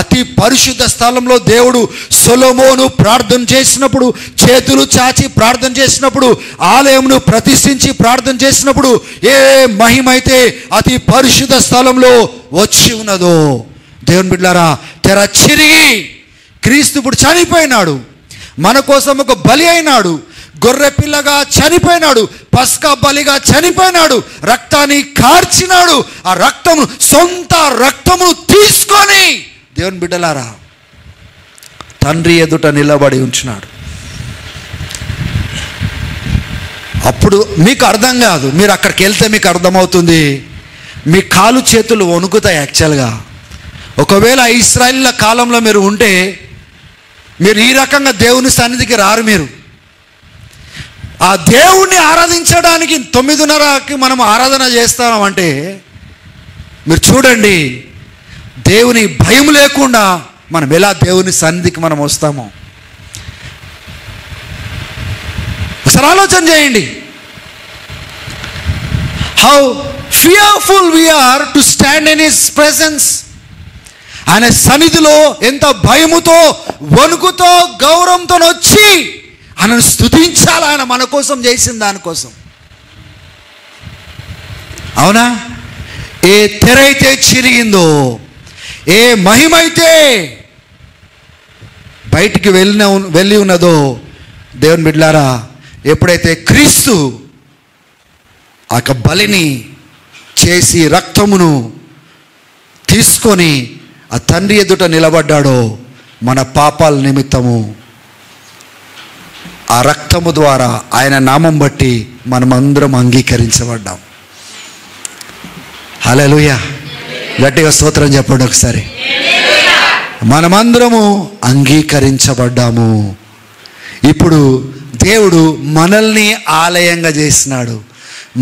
అతి పరిశుద్ధ స్థలంలో దేవుడు సొలొమోను ప్రార్థన చేసినప్పుడు, చేతులు చాచి ప్రార్థన చేసినప్పుడు, ఆలయమును ప్రతిష్ఠించి ప్రార్థన చేసినప్పుడు ఏ మహిమ అయితే అతి పరిశుద్ధ స్థలంలో వచ్చి ఉన్నదో, దేవుని బిడ్డలారా, తెర చిరిగి క్రీస్తు ఇప్పుడు చనిపోయినాడు, మన కోసం ఒక బలి అయినాడు, గొర్రె పిల్లగా చనిపోయినాడు, పస్కా బలిగా చనిపోయినాడు, రక్తాన్ని కార్చినాడు. ఆ రక్తము సొంత రక్తమును తీసుకొని దేవుని బిడ్డలారా తండ్రి ఎదుట నిలబడి ఉంచినాడు. అప్పుడు మీకు అర్థం కాదు, మీరు అక్కడికి వెళ్తే మీకు అర్థమవుతుంది. మీ కాలు చేతులు వణుకుతాయి. యాక్చువల్గా ఒకవేళ ఇశ్రాయేలీల కాలంలో మీరు ఉంటే మీరు ఈ రకంగా దేవుని సన్నిధికి రారు. మీరు ఆ దేవుణ్ణి ఆరాధించడానికి 9:30కి మనం ఆరాధన చేస్తామంటే మీరు చూడండి, దేవుని భయం లేకుండా మనం ఎలా దేవుని సన్నిధికి మనం వస్తామో ఒకసారి ఆలోచన చేయండి. How fearful we are to stand in his presence. ఆయన సన్నిధిలో ఎంత భయముతో, వణుకుతో, గౌరవంతో వచ్చి ఆయనను స్తుతించాలి. ఆయన మన కోసం చేసిన దానికోసం. అవునా? ఏ తెర అయితే చిరిగిందో, ఏ మహిమైతే బయటికి వెళ్ళి ఉన్నదో, దేవుని బిడ్డలారా, ఎప్పుడైతే క్రీస్తు ఆ బలిని చేసి రక్తమును తీసుకొని ఆ తండ్రి ఎదుట నిలబడ్డాడో, మన పాపాల నిమిత్తము ఆ రక్తము ద్వారా ఆయన నామం బట్టి మనమందరం అంగీకరించబడ్డాం. హల్లెలూయా! గట్టిగా స్తోత్రం చెప్పండి ఒకసారి. మనమందరము అంగీకరించబడ్డాము. ఇప్పుడు దేవుడు మనల్ని ఆలయంగా చేసినాడు.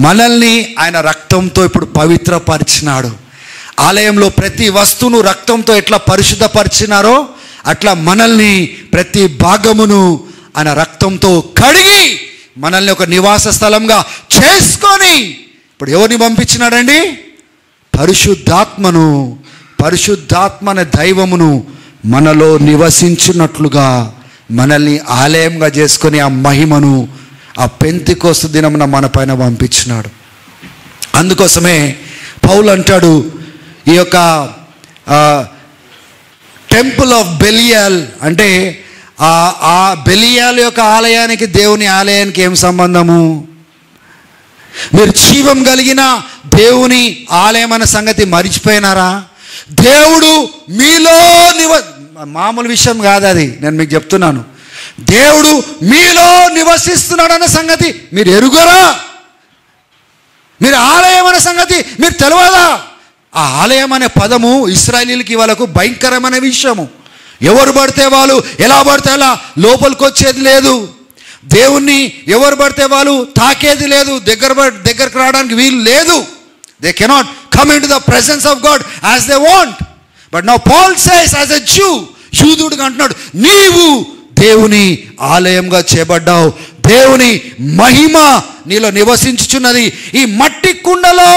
మనల్ని ఆయన రక్తంతో ఇప్పుడు పవిత్రపరిచినాడు. ఆలయంలో ప్రతి వస్తువును రక్తంతో ఎట్లా పరిశుద్ధపరిచినారో అట్లా మనల్ని ప్రతి భాగమును ఆయన రక్తంతో కడిగి మనల్ని ఒక నివాస స్థలంగా చేసుకొని ఇప్పుడు ఎవరిని పంపించినాడండి? పరిశుద్ధాత్మను. పరిశుద్ధాత్మ అనే దైవమును మనలో నివసించున్నట్లుగా మనల్ని ఆలయంగా చేసుకొని ఆ మహిమను ఆ పెంతెకోస్తు దినమున మన పైన పంపించినాడు. అందుకోసమే పౌలు అంటాడు, ఈ యొక్క టెంపుల్ ఆఫ్ బెలియాల్ అంటే ఆ బెలియాల్ యొక్క ఆలయానికి దేవుని ఆలయానికి ఏం సంబంధము? మీరు జీవం కలిగిన దేవుని ఆలయం అనే సంగతి మరిచిపోయినారా? దేవుడు మీలో మామూలు విషయం కాదు అది, నేను మీకు చెప్తున్నాను. దేవుడు మీలో నివసిస్తున్నాడు అనే సంగతి మీరు ఎరుగరా? మీరు ఆలయం అనే సంగతి మీరు తెలియదా? ఆ ఆలయం అనే పదము ఇశ్రాయేలీయులకి వాళ్ళకు భయంకరమైన విషయము. ఎవరు పడితే వాళ్ళు ఎలా పడితే అలా లోపలికి వచ్చేది లేదు. దేవుణ్ణి ఎవరు పడితే వాళ్ళు తాకేది లేదు. దగ్గరకు రావడానికి వీలు లేదు. They cannot come in to the presence of God as they want. But now Paul says as a Jew, యూదుడుగా అంటున్నాడు, నీవు దేవుని ఆలయంగా చేయబడ్డావు. దేవుని మహిమ నీలో నివసించుచున్నది. ఈ మట్టి కుండలో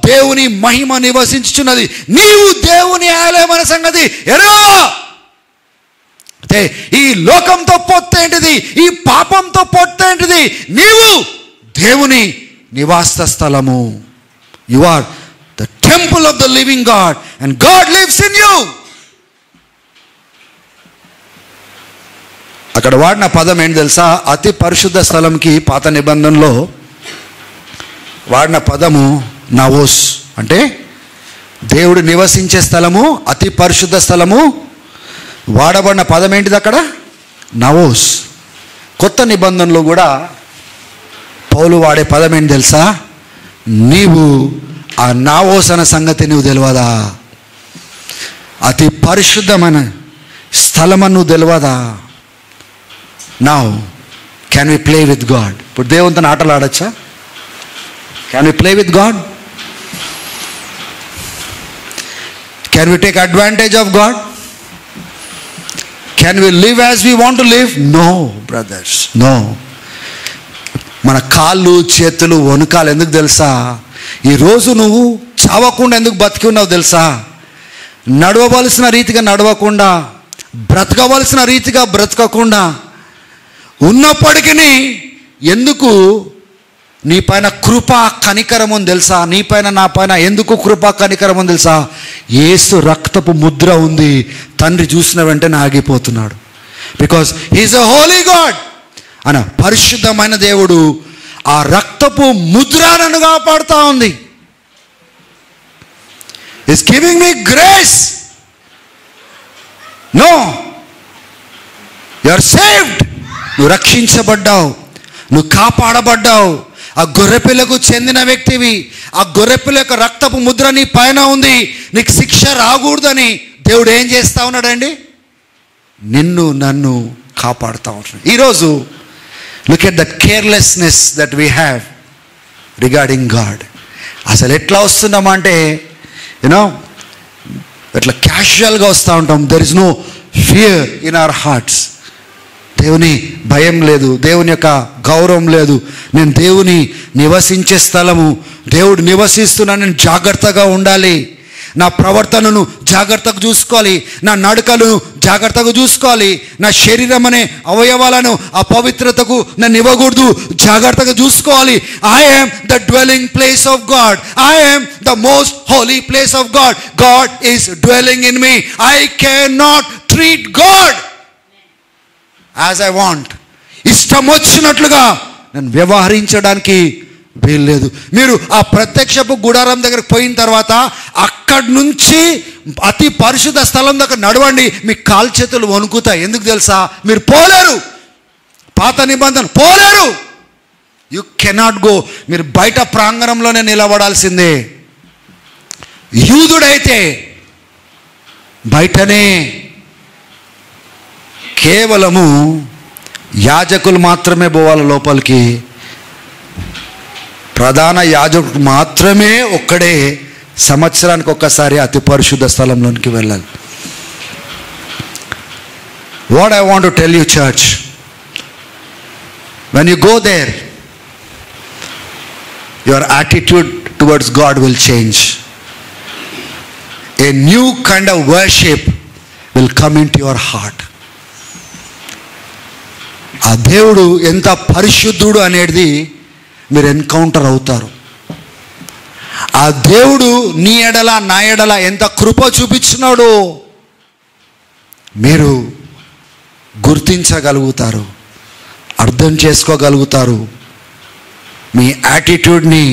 దేవుని మహిమ నివసించుచున్నది. నీవు దేవుని ఆలయం అనే సంగతి ఎరా? అంటే ఈ లోకంతో పొత్తేంటిది? ఈ పాపంతో పొత్తేంటిది? నీవు దేవుని నివాస స్థలము. You are the temple of the living God and God lives in you. అక్కడ వాడిన పదం ఏంటి తెలుసా? అతి పరిశుద్ధ స్థలంకి పాత నిబంధనలో వాడిన పదము నవోస్. అంటే దేవుడు నివసించే స్థలము, అతి పరిశుద్ధ స్థలము. వాడబడిన పదం ఏంటిది అక్కడ? నవోస్. కొత్త నిబంధనలో కూడా పౌలు వాడే పదం ఏంటి తెలుసా? నీవు ఆ నావోస్ అన్న సంగతి నువ్వు తెలియదా? అతి పరిశుద్ధమైన స్థలమను తెలియదా? Now can we play with God? ఇప్పుడు దేవునితో ఆటలు ఆడచ్చా? Can we play with God? Can we take advantage of God? Can we live as we want to live? No brothers, no. మన కాళ్ళు చేతులు వణుకాలు ఎందుకు తెలుసా? ఈరోజు నువ్వు చావకుండా ఎందుకు బతికి ఉన్నావు తెలుసా? నడవవలసిన రీతిగా నడవకుండా, బ్రతకవలసిన రీతిగా బ్రతకకుండా ఉన్నప్పటికీ ఎందుకు నీ పైన కృపా కనికరం ఉంది తెలుసా? నీ పైన నా పైన ఎందుకు కృపా కనికరం ఉంది తెలుసా? యేసు రక్తపు ముద్ర ఉంది. తండ్రి చూసిన వెంటనే ఆగిపోతున్నాడు. Because he's a holy God. అన పరిశుద్ధమైన దేవుడు. ఆ రక్తపు ముద్ర నన్ను కాపాడుతూ ఉంది. Is giving me grace. No, you are saved. నువ్వు రక్షించబడ్డావు, నువ్వు కాపాడబడ్డావు. ఆ గొర్రెపిల్లకు చెందిన వ్యక్తివి. ఆ గొర్రెపిల్ల యొక్క రక్తపు ముద్ర నీ పైన ఉంది. నీకు శిక్ష రాకూడదని దేవుడు ఏం చేస్తూ ఉన్నాడండి? నిన్ను నన్ను కాపాడుతూ ఉంటున్నాడు. ఈరోజు look at that carelessness that we have regarding God. అసలు ఎట్లా వస్తున్నామంటే యూనో ఎట్లా క్యాజువల్గా వస్తూ ఉంటాం. There is no fear in our hearts. దేవుని భయం లేదు, దేవుని యొక్క గౌరవం లేదు. నేను దేవుని నివసించే స్థలము, దేవుడు నివసిస్తున్నాను, నేను జాగ్రత్తగా ఉండాలి. నా ప్రవర్తనను జాగ్రత్తగా చూసుకోవాలి, నా నడకలను జాగ్రత్తగా చూసుకోవాలి, నా శరీరం అనే అవయవాలను అపవిత్రతకు నన్ను ఇవ్వకూడదు, జాగ్రత్తగా చూసుకోవాలి. I am the dwelling place of God. I am the most holy place of God. God is dwelling in me. I can not treat God as I want. ఇష్టం వచ్చినట్లుగా నేను వ్యవహరించడానికి వీల్లేదు. మీరు ఆ ప్రత్యక్షపు గుడారం దగ్గరకు పోయిన తర్వాత అక్కడి నుంచి అతి పరిశుద్ధ స్థలం దగ్గర నడవండి. మీ కాలు చేతులు వణుకుతాయి. ఎందుకు తెలుసా? మీరు పోలేరు, పాత నిబంధన పోలేరు. You cannot go. మీరు బయట ప్రాంగణంలోనే నిలబడాల్సిందే. యూదుడైతే బయటనే కేవలము యాజకులు మాత్రమే పోవాలి లోపలికి. ప్రధాన యాజకుడు మాత్రమే ఒక్కడే సంవత్సరానికి ఒక్కసారి అతి పరిశుద్ధ స్థలంలోనికి వెళ్ళాలి. What I want to tell you church, when you go there your attitude towards God will change. A new kind of worship will come in to your heart. ఆ దేవుడు ఎంత పరిశుద్ధుడు అనేది మీరు ఎన్కౌంటర్ అవుతారు. ఆ దేవుడు నీ ఎడల నా ఎడల ఎంత కృప చూపించినాడో మీరు గుర్తించగలుగుతారు, అర్థం చేసుకోగలుగుతారు. మీ యాటిట్యూడ్ని,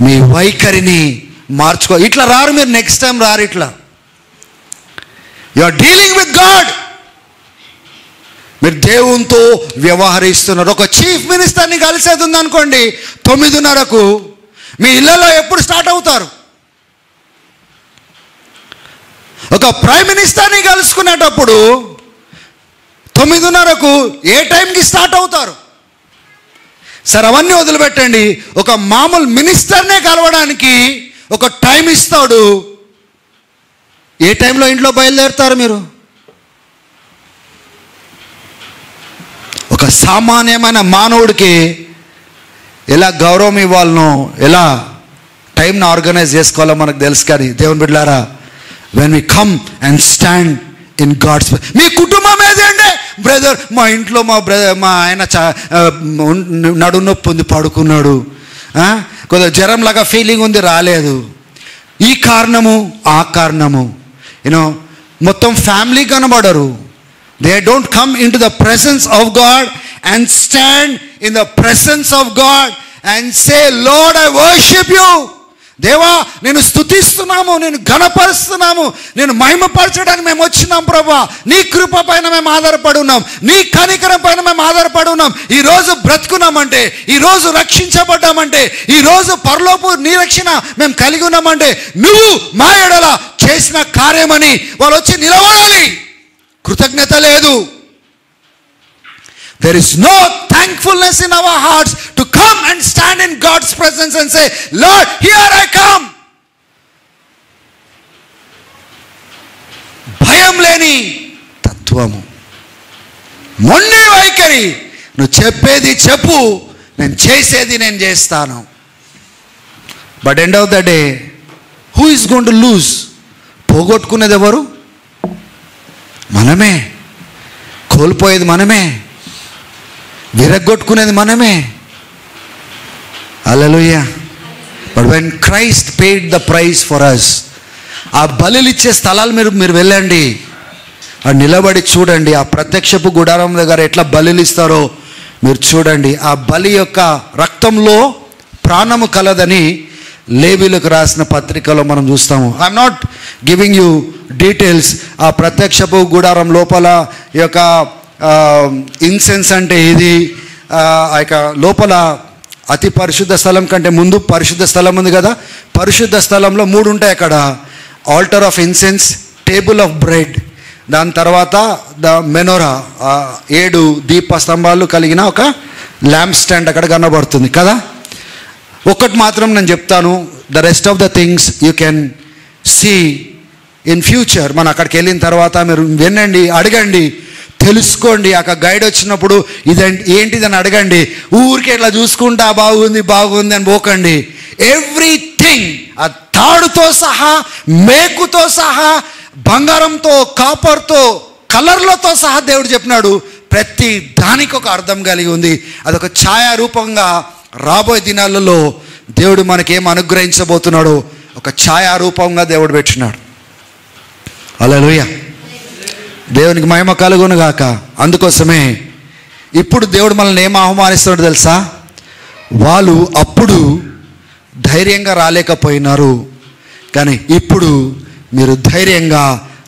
మీ వైఖరిని మార్చుకో. ఇట్లా రారు మీరు, నెక్స్ట్ టైం రారు ఇట్లా. You are dealing with God. మీరు దేవునితో వ్యవహరిస్తున్నారు. ఒక చీఫ్ మినిస్టర్ని కలిసేది ఉందనుకోండి 9:30కు, మీ ఇళ్లలో ఎప్పుడు స్టార్ట్ అవుతారు? ఒక ప్రైమ్ మినిస్టర్ని కలుసుకునేటప్పుడు 9:30కు ఏ టైంకి స్టార్ట్ అవుతారు? సరే అవన్నీ వదిలిపెట్టండి. ఒక మామూలు మినిస్టర్నే కలవడానికి ఒక టైం ఇస్తాడు. ఏ టైంలో ఇంట్లో బయలుదేరుతారు మీరు? ఒక సామాన్యమైన మానవుడికి ఎలా గౌరవం ఇవ్వాలనో, ఎలా టైంని ఆర్గనైజ్ చేసుకోవాలో మనకు తెలుసు. కానీ దేవుని బిడ్డలారా, when we come and stand in God's, మీ కుటుంబం ఏదండి? బ్రదర్, మా ఇంట్లో మా ఆయన నడు నొప్పి ఉంది, పడుకున్నాడు, కొద్దిగా జ్వరంలాగా ఫీలింగ్ ఉంది, రాలేదు. ఈ కారణము ఆ కారణము, యూనో మొత్తం family కనబడరు. They don't come into the presence of God and stand in the presence of God and say, Lord, I worship you. దేవా, నేను స్తుతిస్తున్నాము, నేను ఘనపరుస్తున్నాము, నేను మహిమపరచడానికి మేము వచ్చినాం ప్రభా. నీ కృప పైన మేము ఆధారపడి ఉన్నాం, నీ కనికరం పైన మేము ఆధారపడి ఉన్నాం, ఈరోజు బ్రతుకున్నామంటే, ఈరోజు రక్షించబడ్డామంటే, ఈరోజు పరలోపు నిరీక్షణ మేము కలిగి ఉన్నామంటే నువ్వు మా ఎడల చేసిన కార్యమని వాళ్ళు వచ్చి నిలబడాలి. కృతజ్ఞత లేదు. There is no thankfulness in our hearts to come and stand in God's presence and say, Lord, here I come. భయం లేని తత్వము, మొండి వైఖరి. నువ్వు చెప్పేది చెప్పు, నేను చేసేది నేను చేస్తాను. But end of the day who is going to lose? పోగొట్టుకునేది ఎవరు? మనమే. కోల్పోయేది మనమే, విరగ్గొట్టుకునేది మనమే. హల్లెలూయా. But when Christ paid the price for us, ఆ బలులు ఇచ్చే స్థలాలు మీరు వెళ్ళండి, అది నిలబడి చూడండి. ఆ ప్రత్యక్షపు గుడారం దగ్గర ఎట్లా బలులు ఇస్తారో మీరు చూడండి. ఆ బలి యొక్క రక్తంలో ప్రాణము కలదని లేవీయులకు రాసిన పత్రికలో మనం చూస్తాము. I'm not giving you details. ఆ ప్రత్యక్షపు గుడారం లోపల యొక్క ఇన్సెన్స్ అంటే ఇది, ఆ యొక్క లోపల అతి పరిశుద్ధ స్థలం కంటే ముందు పరిశుద్ధ స్థలం ఉంది కదా. పరిశుద్ధ స్థలంలో 3 ఉంటాయి అక్కడ. Altar of incense, table of bread, దాని తర్వాత ద మెనోరా, 7 దీప స్తంభాలు కలిగిన ఒక ల్యాంప్ స్టాండ్ అక్కడ కనబడుతుంది కదా. ఒకటి మాత్రం నేను చెప్తాను, the rest of the things you can see in future. మనం అక్కడికి వెళ్ళిన తర్వాత మీరు వినండి, అడగండి, తెలుసుకోండి. అక్కడ గైడ్ వచ్చినప్పుడు ఏంటిదని అడగండి. ఊరికే ఇట్లా చూసుకుంటా బాగుంది బాగుంది అని పోకండి. ఎవ్రీథింగ్, ఆ తాడుతో సహా, మేకుతో సహా, బంగారంతో, కాపర్తో, కలర్లతో సహా దేవుడు చెప్పినాడు. ప్రతి దానికి ఒక అర్థం కలిగి ఉంది. అదొక ఛాయారూపంగా రాబోయే దినాలలో దేవుడు మనకేం అనుగ్రహించబోతున్నాడో ఒక ఛాయారూపంగా దేవుడు పెట్టినాడు. హల్లెలూయా. దేవునికి మహిమ కలుగును గాక. అందుకోసమే ఇప్పుడు దేవుడు మనల్ని ఏం ఆహ్వానిస్తున్నాడు తెలుసా? వాళ్ళు అప్పుడు ధైర్యంగా రాలేకపోయినారు, కానీ ఇప్పుడు మీరు ధైర్యంగా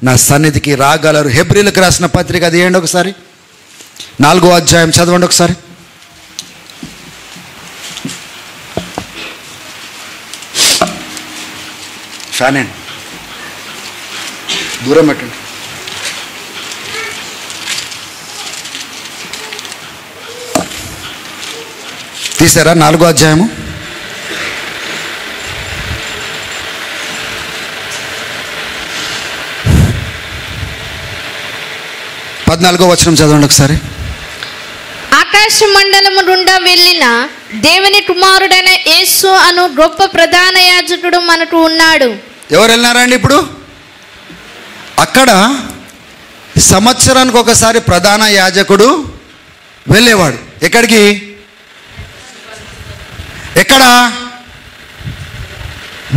నా సన్నిధికి రాగలరు. హెబ్రీలకు రాసిన పత్రిక అది ఏంటి ఒకసారి, 4వ అధ్యాయం చదవండి ఒకసారి. షానేన్ దూరం పెట్టండి. తీసారా 4వ అధ్యాయము? పద్నాలుగో వచనం చదవండి ఒకసారి. ఆకాశ మండలము గుండా వెళ్ళిన దేవుని కుమారుడైన యేసు అను గొప్ప ప్రధాన యాజకుడు మనకు ఉన్నాడు. ఎవరు వెళ్ళినారండి ఇప్పుడు? అక్కడ సంవత్సరానికి ఒకసారి ప్రధాన యాజకుడు వెళ్ళేవాడు. ఎక్కడికి? ఎక్కడ?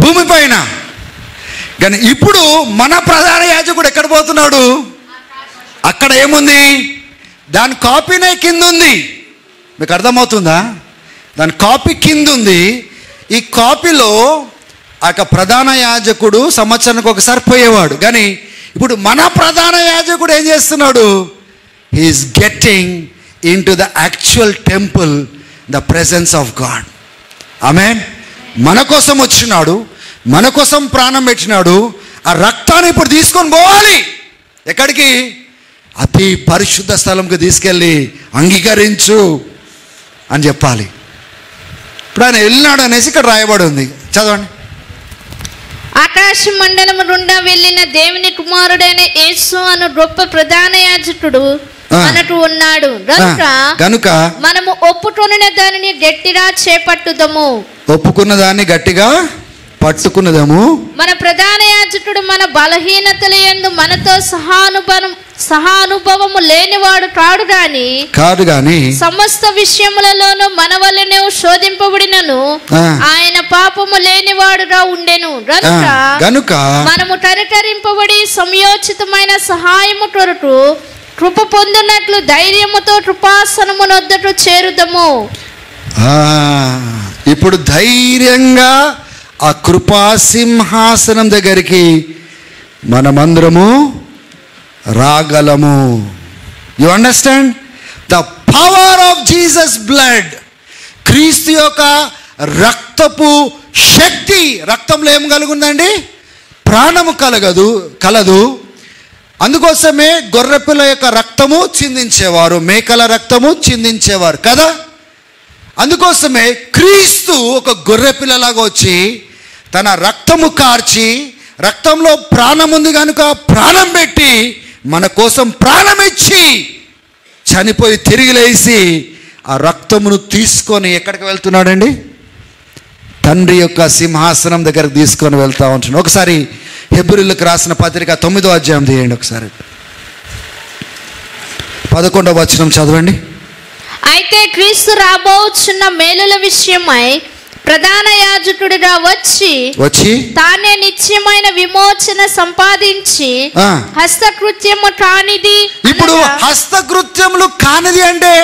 భూమిపైన. కానీ ఇప్పుడు మన ప్రధాన యాజకుడు ఎక్కడ పోతున్నాడు? అక్కడ ఏముంది? దాని కాపీనే కింద ఉంది. మీకు అర్థమవుతుందా? దాని కాపీ కింద ఉంది. ఈ కాపీలో ఆ ప్రధాన యాజకుడు సంవత్సరానికి ఒకసారి పోయేవాడు. కానీ ఇప్పుడు మన ప్రధాన యాజకుడు ఏం చేస్తున్నాడు? He's getting in to the actual temple, the presence of God. ఆమేన్. మన కోసం వచ్చినాడు, మన కోసం ప్రాణం పెట్టినాడు. ఆ రక్తాన్ని ఇప్పుడు తీసుకొని పోవాలి. ఎక్కడికి? అతి పరిశుద్ధ స్థలంకి తీసుకెళ్ళి అంగీకరించు అని చెప్పాలి. ఇప్పుడు ఆయన వెళ్ళినాడు అనేసి ఇక్కడ రాయబడి ఉంది. చదవండి. ఆకాశ మండలము గుండా వెళ్ళిన దేవుని కుమారుడైన యేసు అను గొప్ప ప్రధాన యాజకుడు మనకు ఉన్నాడు గనుక మనము ఒప్పుకొనిన దానిని గట్టిగా చేపట్టుదము. ఒప్పుకున్న దాన్ని గట్టిగా పట్టుకున్నదము. మన ప్రధాన యాజకుడు మన బలహీనతల యందు మనతో సహానుభవము లేనివాడు కాడు గాని సమస్త విషయములలోనూ మన వలనే శోధింపబడినను ఆయన పాపము లేనివాడుగా ఉండెను. గనుక మనము కనికరింపబడి సమయోచితమైన సహాయము కొరకు కృప పొందినట్లు ధైర్యముతో కృపాసనమునొద్దకు చేరుదము. ఇప్పుడు ధైర్యంగా ఆ కృపాసింహాసనం దగ్గరికి మనమందరము రాగలము. You understand? The power of Jesus blood, క్రీస్తు యొక్క రక్తపు శక్తి. రక్తంలో ఏం కలుగుందండి? ప్రాణము కలదు. అందుకోసమే గొర్రెపిల్ల యొక్క రక్తము చిందించేవారు, మేకల రక్తము చిందించేవారు కదా. అందుకోసమే క్రీస్తు ఒక గొర్రెపిల్లలాగా వచ్చి తన రక్తము కార్చి, రక్తంలో ప్రాణం ఉంది కనుక ప్రాణం పెట్టి మన కోసం ప్రాణం ఇచ్చి చనిపోయి తిరిగి లేచి ఆ రక్తమును తీసుకొని ఎక్కడికి వెళ్తున్నాడండి? తండ్రి యొక్క సింహాసనం దగ్గరకు తీసుకొని వెళ్తా ఉంటున్నాడు. ఒకసారి హెబ్రీయులకు రాసిన పత్రిక 9వ అధ్యాయం తీయండి, ఒకసారి 11వ వచనం చదవండి. అయితే క్రీస్తు రాబోచున్న మేలుల విషయమై ప్రధాన యాజకుడిగా వచ్చి తానే నిత్యమైన విమోచన సంపాదించి హస్తకృత్యము కానిది. ఇప్పుడు హస్తకృత్యములు కానిది అంటే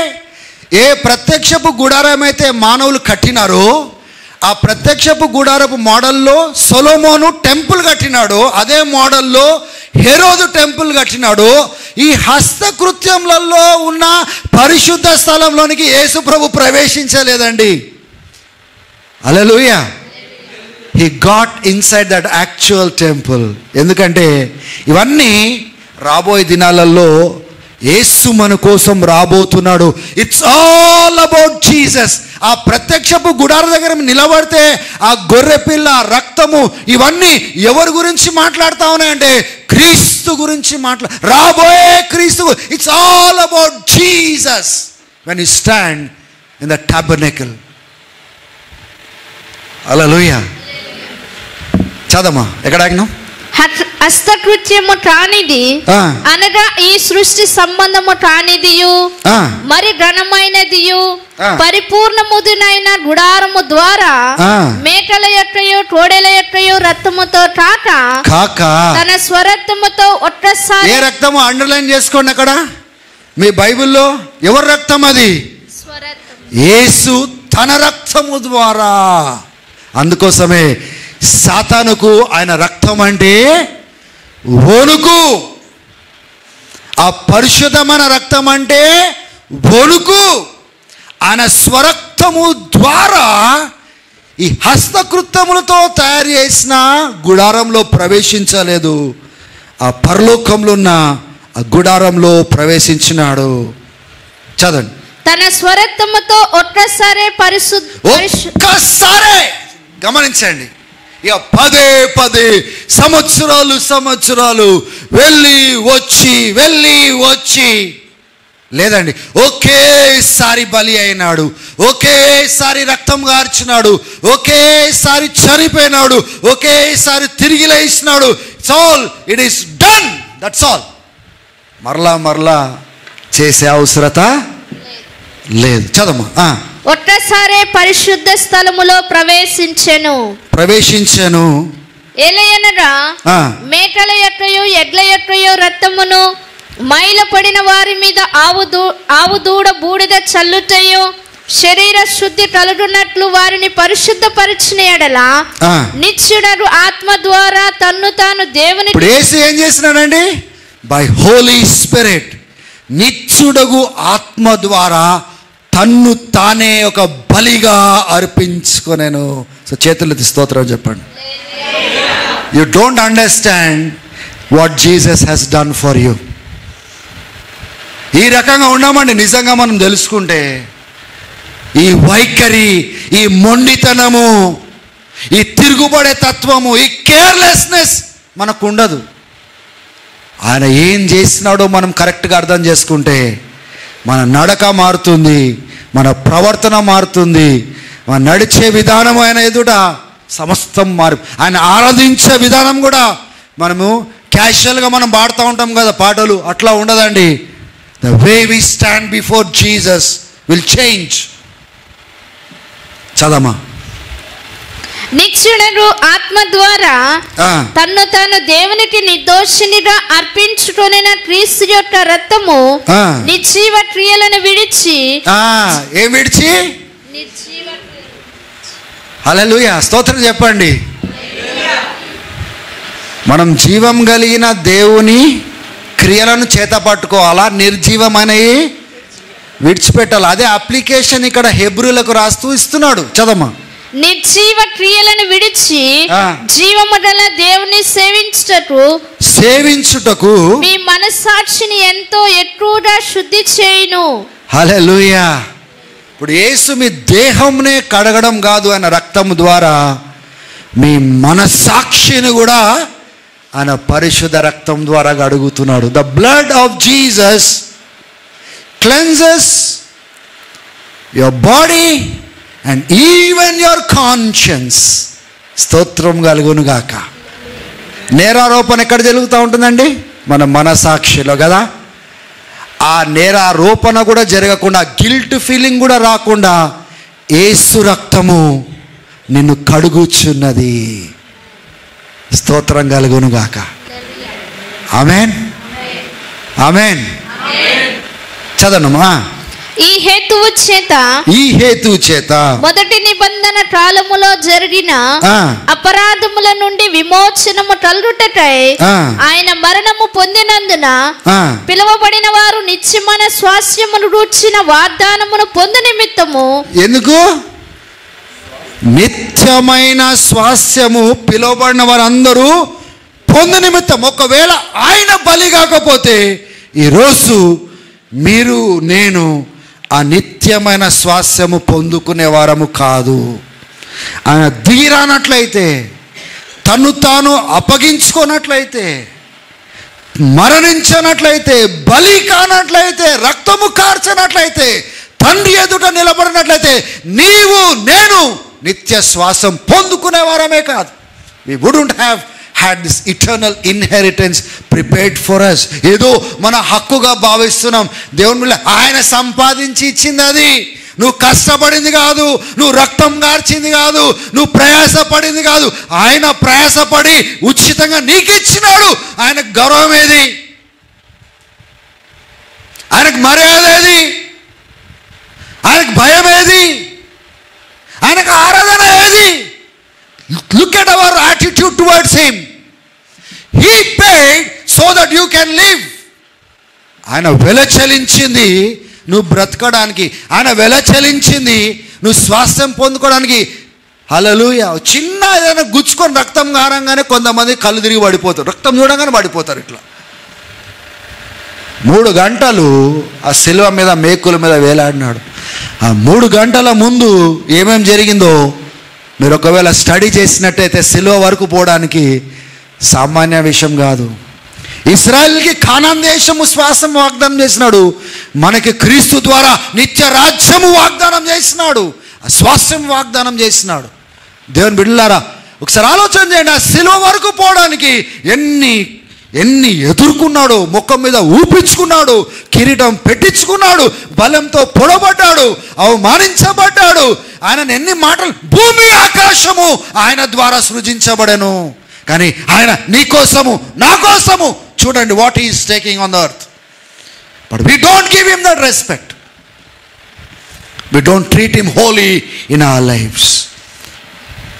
ఏ ప్రత్యక్షపు గుడారం అయితే మానవులు కట్టినారో ఆ ప్రత్యక్షపు గుడారపు మోడల్లో సొలొమోను టెంపుల్ కట్టినాడు, అదే మోడల్లో హెరోదు టెంపుల్ కట్టినాడు. ఈ హస్తకృత్యములలో ఉన్న పరిశుద్ధ స్థలంలోనికి యేసు ప్రభు ప్రవేశించలేదండి. హల్లెలూయా. He got inside that actual temple. ఎందుకంటే ఇవన్నీ రాబోయే దినాలలో యేసు మన కోసం రాబోతున్నాడు. It's all about Jesus. ఆ ప్రత్యక్షపు గుడార దగ్గర నిలబడితే ఆ గొర్రెపిల్ల రక్తము ఇవన్నీ ఎవరి గురించి మాట్లాడుతా ఉన్నాయంటే క్రీస్తు గురించి రాబోయే క్రీస్తు. It's all about Jesus when you stand in the tabernacle. హల్లెలూయా. చదమ్మా, ఎక్కడ ఆగినాం? హస్తకృత్యము కానిది అనగా ఈ సృష్టి సంబంధము కానిదియు మరి ఘనమైనదియు పరిపూర్ణముదినైన గుడారము ద్వారా మేకల యొక్కయో కోడెల యొక్కయో రక్తముతో కాక తన స్వరక్తముతో ఒక్కసారి. ఏ రక్తము అండర్లైన్ చేసుకోండి అక్కడ మీ బైబిల్లో. ఎవరి రక్తం అది? యేసు తన రక్తము ద్వారా. అందుకోసమే సాతానుకు ఆయన రక్తం అంటే వణుకు, ఆ పరిశుద్ధమైన రక్తం అంటే వణుకు. ఆయన స్వరక్తము ద్వారా ఈ హస్తకృత్యములతో తయారు చేసిన గుడారంలో ప్రవేశించలేదు, ఆ పరలోకంలో ఉన్న ఆ గుడారంలో ప్రవేశించినాడు. చదవండి. తన స్వరక్తముతో ఒక్కసారే ఒక్కసారే. గమనించండి, ఇక పదే సంవత్సరాలు వెళ్ళి వచ్చి లేదండి. ఒకేసారి బలి అయినాడు, ఒకేసారి రక్తం గార్చినాడు, ఒకేసారి చనిపోయినాడు, ఒకేసారి తిరిగి లేచినాడు. It's all, it is done, that's all. మరలా చేసే అవసరత లేదు. చదమ్మా. ఒక్కసారి పరిశుద్ధ స్థలములో ప్రవేశించెను. ఎలయనగా మేకల యొక్కయో ఎడ్ల యొక్కయో రక్తమును మైల పడిన వారి మీద ఆవు దూడ బూడిద చల్లుటయో శరీర శుద్ధి కలుగునట్లు వారిని పరిశుద్ధపరిచిన ఎడల నిత్యుడగు ఆత్మ ద్వారా తన్ను తాను దేవుని. ఇప్పుడు యేసు ఏం చేస్తున్నాడండి? బై హోలీ స్పిరిట్, నిత్యుడగు ఆత్మ ద్వారా తన్ను తానే ఒక బలిగా అర్పించుకొనెను. సో చేతులెత్తి స్తోత్రం చెప్పండి. You don't understand what Jesus he's done for you. ఈ రకంగా ఉన్నామండి. నిజంగా మనం తెలుసుకుంటే ఈ వైఖరి, ఈ మొండితనము, ఈ తిరుగుబడే తత్వము, ఈ కేర్లెస్నెస్ మనకు ఉండదు. ఆయన ఏం చేసినాడో మనం కరెక్ట్గా అర్థం చేసుకుంటే మన నడక మారుతుంది, మన ప్రవర్తన మారుతుంది, మన నడిచే విధానం ఆయన ఎదుట సమస్తం ఆయన ఆరాధించే విధానం కూడా మనము క్యాషువల్గా మనం పాడుతూ ఉంటాం కదా పాటలు, అట్లా ఉండదండి. The way we stand before Jesus will change. చదమా. నిత్యుడగు ఆత్మ ద్వారా తన్ను తాను దేవునికి నిర్దోషినిగా అర్పించుకొనిన క్రీస్తు యొక్క రక్తము నిర్జీవ క్రియలను విడిచి. ఏం విడిచి? హల్లెలూయా, స్తోత్రం చెప్పండి. మనం జీవం కలిగిన దేవుని క్రియలను చేత పట్టుకోవాలా, నిర్జీవమైనవి విడిచిపెట్టాలి. అదే అప్లికేషన్ ఇక్కడ హెబ్రీలకు రాస్తూ ఇస్తున్నాడు. చదమ్మా. నిర్జీవ క్రియలను విడిచి జీవముగల దేవుని సేవించుటకు మీ మనస్సాక్షిని ఎంతో ఎక్కువగా శుద్ధి చేయును. హల్లెలూయా. ఇప్పుడు యేసు మీ దేహంనే కడగడం కాదు, ఆయన రక్తం ద్వారా మీ మనస్సాక్షిని కూడా ఆయన పరిశుద్ధ రక్తం ద్వారా కడుగుతున్నాడు. The blood of Jesus cleanses your body and even your conscience. స్తోత్రం కలుగును గాక. నేరారోపణ ఎక్కడ జరుగుతూ ఉంటుందండి? మన మనసాక్షిలో కదా. ఆ నేరారోపణ కూడా జరగకుండా, గిల్ట్ ఫీలింగ్ కూడా రాకుండా యేసు రక్తము నిన్ను కడుగుచున్నది. స్తోత్రం కలుగును గాక. ఆమేన్, ఆమేన్. చదవమ్మా. ఈ హేతువు చేత మొదటి నిబంధన కాలములో జరిగిన అపరాధముల నుండి విమోచనము కలుగుటకై ఆయన మరణము పొందినందున పిలువబడిన వారు నిత్యమైన స్వాస్థ్యమును గూర్చిన వాగ్దానమును పొందు నిమిత్తము. ఎందుకు? నిత్యమైన స్వాస్థ్యము పిలువబడిన వారందరూ పొందు నిమిత్తం. ఒకవేళ ఆయన బలి కాకపోతే ఈరోజు మీరు నేను ఆ నిత్యమైన స్వాస్థ్యము పొందుకునే వారము కాదు. ఆయన దిగిరానట్లయితే, తను తాను అప్పగించుకున్నట్లయితే, మరణించినట్లయితే, బలి కానట్లయితే, రక్తము కార్చనట్లయితే, తండ్రి ఎదుట నిలబడినట్లయితే నీవు నేను నిత్య శ్వాసం పొందుకునే వారమే కాదు. we wouldn't have had this eternal inheritance prepared for us. ఏదో మన హక్కుగా భావిస్తున్నాం. దేవుని ఆయన సంపాదించి ఇచ్చింది అది. నువ్వు కష్టపడింది కాదు, నువ్వు రక్తం గార్చింది కాదు, నువ్వు ప్రయాసపడింది కాదు. ఆయన ప్రయాసపడి ఉచితంగా నీకు ఇచ్చినాడు. ఆయనకు గౌరవం ఏది? ఆయనకు మర్యాద ఏది? ఆయనకు భయం ఏది? ఆయనకు ఆరాధన ఏది? Look at our attitude towards him. He paid so that you can live. ఆయన వెల చెల్లించింది నువ్వు బ్రతకడానికి. ఆయన వెల చెల్లించింది నువ్వు స్వాస్థ్యం పొందుకోవడానికి. హల్లెలూయా. చిన్న ఏదైనా గుచ్చుకొని రక్తం గారంగానే కొంతమంది కళ్ళు తిరిగి పడిపోతారు. రక్తం చూడంగానే పడిపోతారు. ఇట్లా 3 గంటలు ఆ శిలువ మీద మేకుల మీద వేలాడినాడు. ఆ 3 గంటల ముందు ఏమేం జరిగిందో మీరు ఒకవేళ స్టడీ చేసినట్టయితే శిలువ వరకు పోవడానికి సామాన్య విషయం కాదు. ఇశ్రాయేలుకి కానాన్ దేశము శ్వాసం వాగ్దానం చేసినాడు. మనకి క్రీస్తు ద్వారా నిత్య రాజ్యము వాగ్దానం చేసినాడు. ఆ స్వాస్థ్యం వాగ్దానం చేసినాడు. దేవుని బిడ్డలారా ఒకసారి ఆలోచన చేయండి. ఆ శిలువ వరకు పోవడానికి ఎన్ని ఎదుర్కొన్నాడు. ముఖం మీద ఊపించుకున్నాడు, కిరీటం పెట్టించుకున్నాడు, బలంతో పొడబడ్డాడు, అవమానించబడ్డాడు. ఆయన ఎన్ని మాటలు. భూమి ఆకాశము ఆయన ద్వారా సృజించబడెను. కానీ ఆయన నీ కోసము నా కోసము చూడండి what is taking on the earth. But we don't give him that respect. We don't treat him holy in our lifes.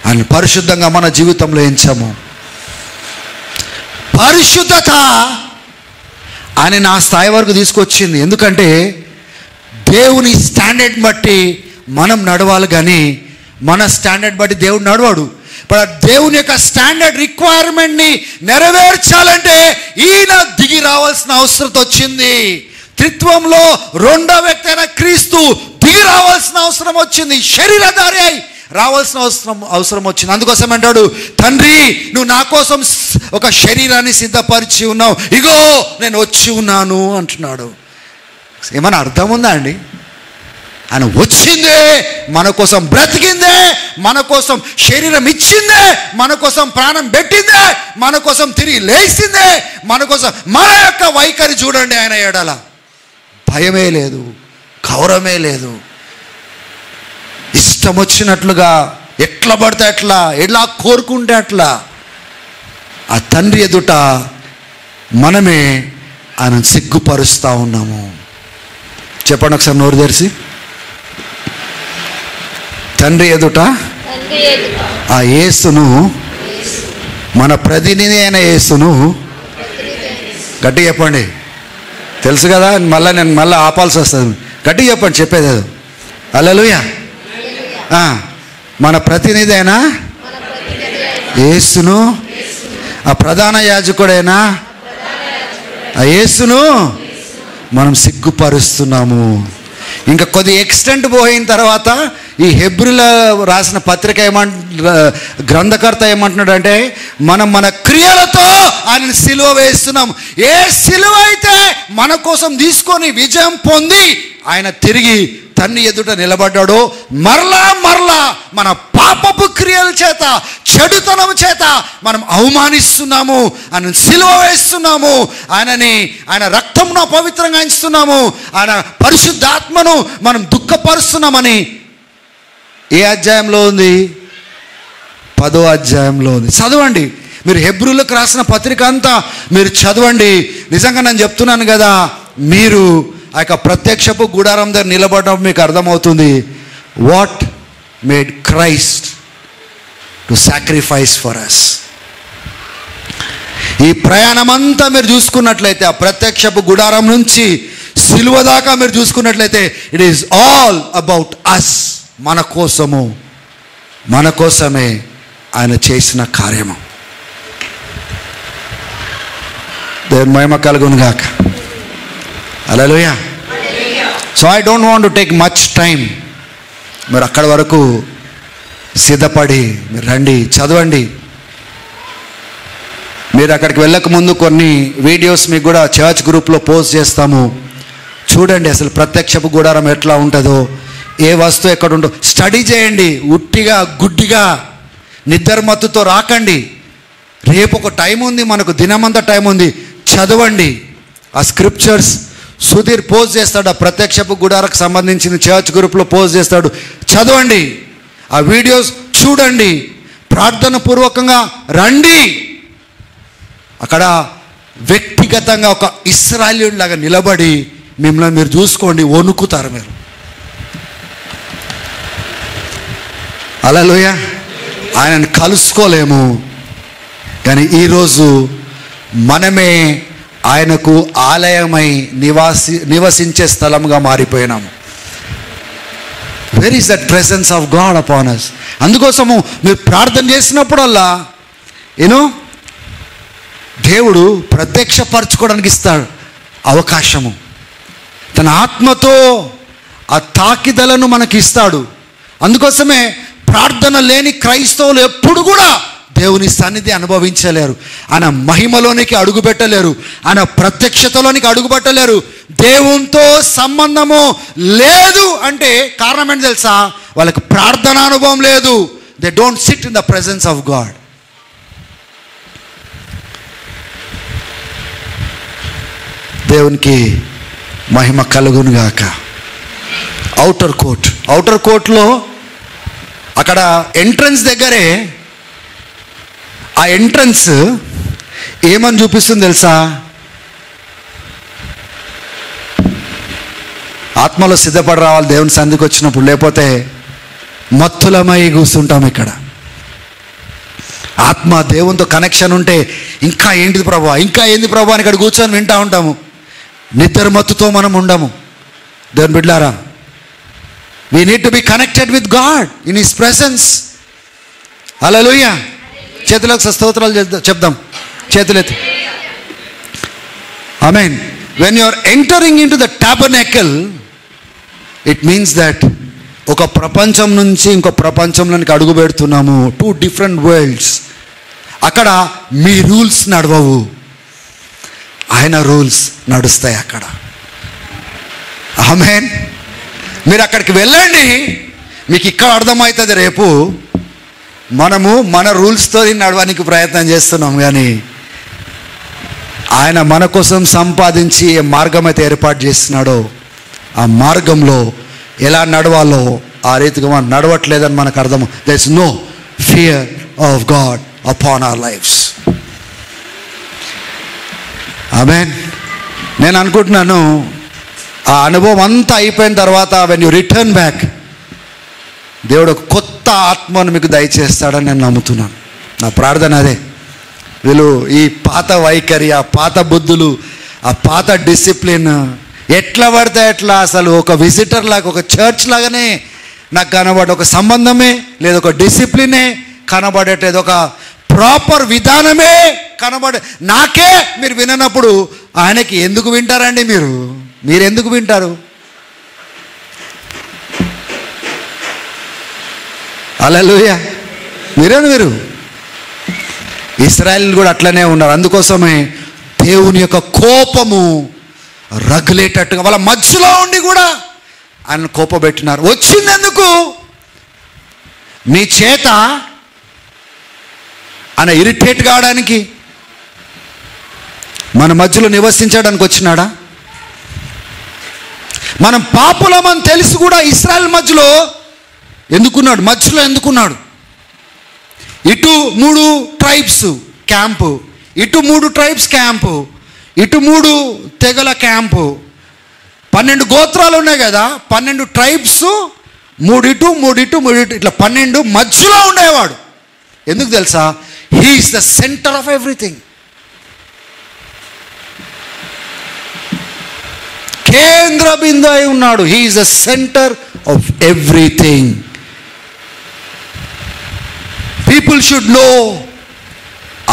ఆయన పరిశుద్ధంగా మన జీవితంలో ఎంచాము. పరిశుద్ధత ఆయన నా స్థాయి వరకు తీసుకొచ్చింది. ఎందుకంటే దేవుని స్టాండర్డ్ బట్టి మనం నడవాలి, కానీ మన స్టాండర్డ్ బట్టి దేవుడు నడవాడు. దేవుని యొక్క స్టాండర్డ్ రిక్వైర్మెంట్ని నెరవేర్చాలంటే ఈయన దిగి రావాల్సిన అవసరం వచ్చింది. త్రిత్వంలో 2వ వ్యక్తి అయిన క్రీస్తు దిగి రావాల్సిన అవసరం వచ్చింది. శరీరధారి అయి రావాల్సిన అవసరం వచ్చింది. అందుకోసం అంటాడు, తండ్రి నువ్వు నా కోసం ఒక శరీరాన్ని సిద్ధపరిచి ఉన్నావు, ఇగో నేను వచ్చి ఉన్నాను అంటున్నాడు. ఏమైనా అర్థం ఉందా అండి? ఆయన వచ్చిందే మన కోసం, బ్రతికిందే మన కోసం, శరీరం ఇచ్చిందే మన కోసం, ప్రాణం పెట్టిందే మన కోసం, తిరిగి లేచిందే మన కోసం. మన యొక్క వైఖరి చూడండి. ఆయన ఎడల భయమే లేదు, గౌరవమే లేదు. ఇష్టం వచ్చినట్లుగా ఎట్లా పడితే అట్లా, ఎలా కోరుకుంటే అట్లా. ఆ తండ్రి ఎదుట మనమే ఆయన సిగ్గుపరుస్తూ ఉన్నాము. చెప్పండి ఒకసారి నోరు తెరిచి. తండ్రి ఎదుట ఆ యేసును, మన ప్రతినిధి అయిన యేసును, గట్టిగా చెప్పండి. తెలుసు కదా, నేను మళ్ళీ ఆపాల్సి వస్తుంది. గట్టిగా చెప్పండి, చెప్పేది ఏదో. హల్లెలూయా. మన ప్రతినిధి అయినా యేసును, ఆ ప్రధాన యాజకుడైనా ఆ యేసును మనం సిగ్గుపరుస్తున్నాము. ఇంకా కొద్ది ఎక్స్టెంట్ పోయిన తర్వాత ఈ హెబ్రీల రాసిన పత్రిక గ్రంథకర్త ఏమంటున్నాడు అంటే, మనం మన క్రియలతో ఆయన సిలువ వేస్తున్నాం. ఏ సిలువ అయితే మన కోసం తీసుకొని విజయం పొంది ఆయన తిరిగి తన్ని ఎదుట నిలబడ్డాడో, మరలా మన పాపపు క్రియల చేత, చెడుతనం చేత మనం అవమానిస్తున్నాము, ఆయన సిలువ వేస్తున్నాము, ఆయన రక్తమును అపవిత్రంగా ఎంచుతున్నాము, ఆయన పరిశుద్ధాత్మను మనం దుఃఖపరుస్తున్నామని ఏ అధ్యాయంలో ఉంది? 10వ అధ్యాయంలో ఉంది. చదవండి మీరు, హెబ్రీలకు రాసిన పత్రిక అంతా మీరు చదవండి. నిజంగా నేను చెప్తున్నాను కదా, మీరు ఆ యొక్క ప్రత్యక్షపు గుడారం దగ్గర నిలబడడం మీకు అర్థమవుతుంది. What made Christ to sacrifice for us. ఈ ప్రయాణం అంతా మీరు చూసుకున్నట్లయితే, ఆ ప్రత్యక్షపు గుడారం నుంచి సిలువ దాకా మీరు చూసుకున్నట్లయితే, it is all about us. మన కోసమే ఆయన చేసిన కార్యము. దేవుని మహిమ కలుగును గాక. హల్లెలూయా. So I don't want to take much time. మీరు అక్కడి వరకు సిద్ధపడి మీరు రండి, చదవండి. మీరు అక్కడికి వెళ్ళక ముందు కొన్ని వీడియోస్ మీకు కూడా చర్చ్ గ్రూప్లో పోస్ట్ చేస్తాము. చూడండి అసలు ప్రత్యక్షపు గుడారం ఎట్లా ఉంటుందో, ఏ వస్తువు ఎక్కడ ఉందో స్టడీ చేయండి. ఉట్టిగా గుడ్డిగా నిద్రమత్తుతో రాకండి. రేపు ఒక టైం ఉంది, మనకు దినమంతా టైం ఉంది. చదవండి ఆ స్క్రిప్చర్స్. సుధీర్ పోస్ట్ చేస్తాడు, ఆ ప్రత్యక్షపు గుడారకు సంబంధించిన చర్చ్ గ్రూప్లో పోస్ట్ చేస్తాడు. చదవండి, ఆ వీడియోస్ చూడండి, ప్రార్థన పూర్వకంగా రండి. అక్కడ వ్యక్తిగతంగా ఒక ఇశ్రాయేలీయుడి లాగా నిలబడి మిమ్మల్ని మీరు చూసుకోండి, వణుకుతారు మీరు. హల్లెలూయా. ఆయనను కలుసుకోలేము, కానీ ఈరోజు మనమే ఆయనకు ఆలయమై నివసించే స్థలంగా మారిపోయినాము. Where is that presence of God upon us? అందుకోసము మీరు ప్రార్థన చేసినప్పుడల్లా దేవుడు ప్రత్యక్షపరచుకోవడానికి ఇస్తాడు అవకాశము. తన ఆత్మతో ఆ తాకిదలను మనకి ఇస్తాడు. అందుకోసమే ప్రార్థన లేని క్రైస్తవులు ఎప్పుడు కూడా దేవుని సన్నిధి అనుభవించలేరు. ఆయన మహిమలోనికి అడుగుపెట్టలేరు, ఆయన ప్రత్యక్షతలోనికి అడుగుపెట్టలేరు. దేవునితో సంబంధము లేదు అంటే కారణం ఏంటి తెలుసా? వాళ్ళకి ప్రార్థన అనుభవం లేదు. They don't SIT in the presence of God. దేవునికి మహిమ కలుగునుగాక. అవుటర్ కోర్ట్లో అక్కడ ఎంట్రన్స్ దగ్గరే ఆ ఎంట్రన్స్ ఏమని చూపిస్తుంది తెలుసా? ఆత్మలో సిద్ధపడి రావాలి దేవుని సంధికి వచ్చినప్పుడు, లేకపోతే మత్తులమై కూర్చుంటాం. ఇక్కడ ఆత్మ దేవునితో కనెక్షన్ ఉంటే ఇంకా ఏంటిది ప్రభా, ఇంకా ఏంది ప్రభా అని ఇక్కడ కూర్చొని వింటూ ఉంటాము. నిద్ర మత్తుతో మనం ఉండము. దేవుని బిడ్డలారా, we need to be connected with God in His presence. హల్లెలూయా. చేతులకు స్తోత్రాలు చెప్దాం, చేతులెత్తి. ఆమేన్. when you are entering into the tabernacle, it means that ఒక ప్రపంచం నుంచి ఇంకో ప్రపంచంలోనికి అడుగు పెడుతున్నాము. 2 different worlds. అక్కడ మీ రూల్స్ నడవవు, ఆయన రూల్స్ నడుస్తాయి అక్కడ. ఆమేన్. మీరు అక్కడికి వెళ్ళండి, మీకు ఇక్కడ అర్థమవుతుంది. రేపు మనము మన రూల్స్తో నడవడానికి ప్రయత్నం చేస్తున్నాం, కానీ ఆయన మన కోసం సంపాదించి ఏ మార్గం అయితే ఏర్పాటు చేస్తున్నాడో ఆ మార్గంలో ఎలా నడవాలో ఆ రీతిగా మనం నడవట్లేదని మనకు అర్థం. There is no fear of God upon our lives. ఆమేన్. నేను అనుకుంటున్నాను ఆ అనుభవం అంతా అయిపోయిన తర్వాత వెన్ యూ రిటర్న్ బ్యాక్, దేవుడు ఒక కొత్త ఆత్మను మీకు దయచేస్తాడని నేను నమ్ముతున్నాను. నా ప్రార్థన అదే. వీళ్ళు ఈ పాత వైఖరి, ఆ పాత బుద్ధులు, ఆ పాత డిసిప్లిన్ ఎట్లా పడితే ఎట్లా, అసలు ఒక విజిటర్ లాగా, ఒక చర్చ్ లాగానే నాకు కనబడే, ఒక సంబంధమే లేదు, ఒక డిసిప్లినే కనబడేటది, ఒక ప్రాపర్ విధానమే కనబడే నాకే మీరు విననప్పుడు ఆయనకి ఎందుకు వింటారండి? మీరు ఎందుకు వింటారు? హల్లెలూయా. మీరు ఇశ్రాయేలు కూడా అట్లనే ఉన్నారు. అందుకోసమే దేవుని యొక్క కోపము రగులేటట్టుగా వాళ్ళ మధ్యలో ఉండి కూడా ఆయన కోపబెట్టినారు. వచ్చిందెందుకు? మీ చేత ఆయన ఇరిటేట్ కావడానికి, మన మధ్యలో నివసించడానికి వచ్చినాడా? మనం పాపులమని తెలిసి కూడా ఇశ్రాయేల్ మధ్యలో ఎందుకున్నాడు? ఇటు 3 ట్రైబ్స్ క్యాంపు, ఇటు 3 ట్రైబ్స్ క్యాంపు, ఇటు 3 తెగల క్యాంపు, 12 గోత్రాలు ఉన్నాయి కదా, 12 ట్రైబ్స్, 3 ఇటు ఇట్లా 12 మధ్యలో ఉండేవాడు. ఎందుకు తెలుసా? He is the centre of everything. కేంద్ర బిందు అయి ఉన్నాడు. He is the centre of everything. People should know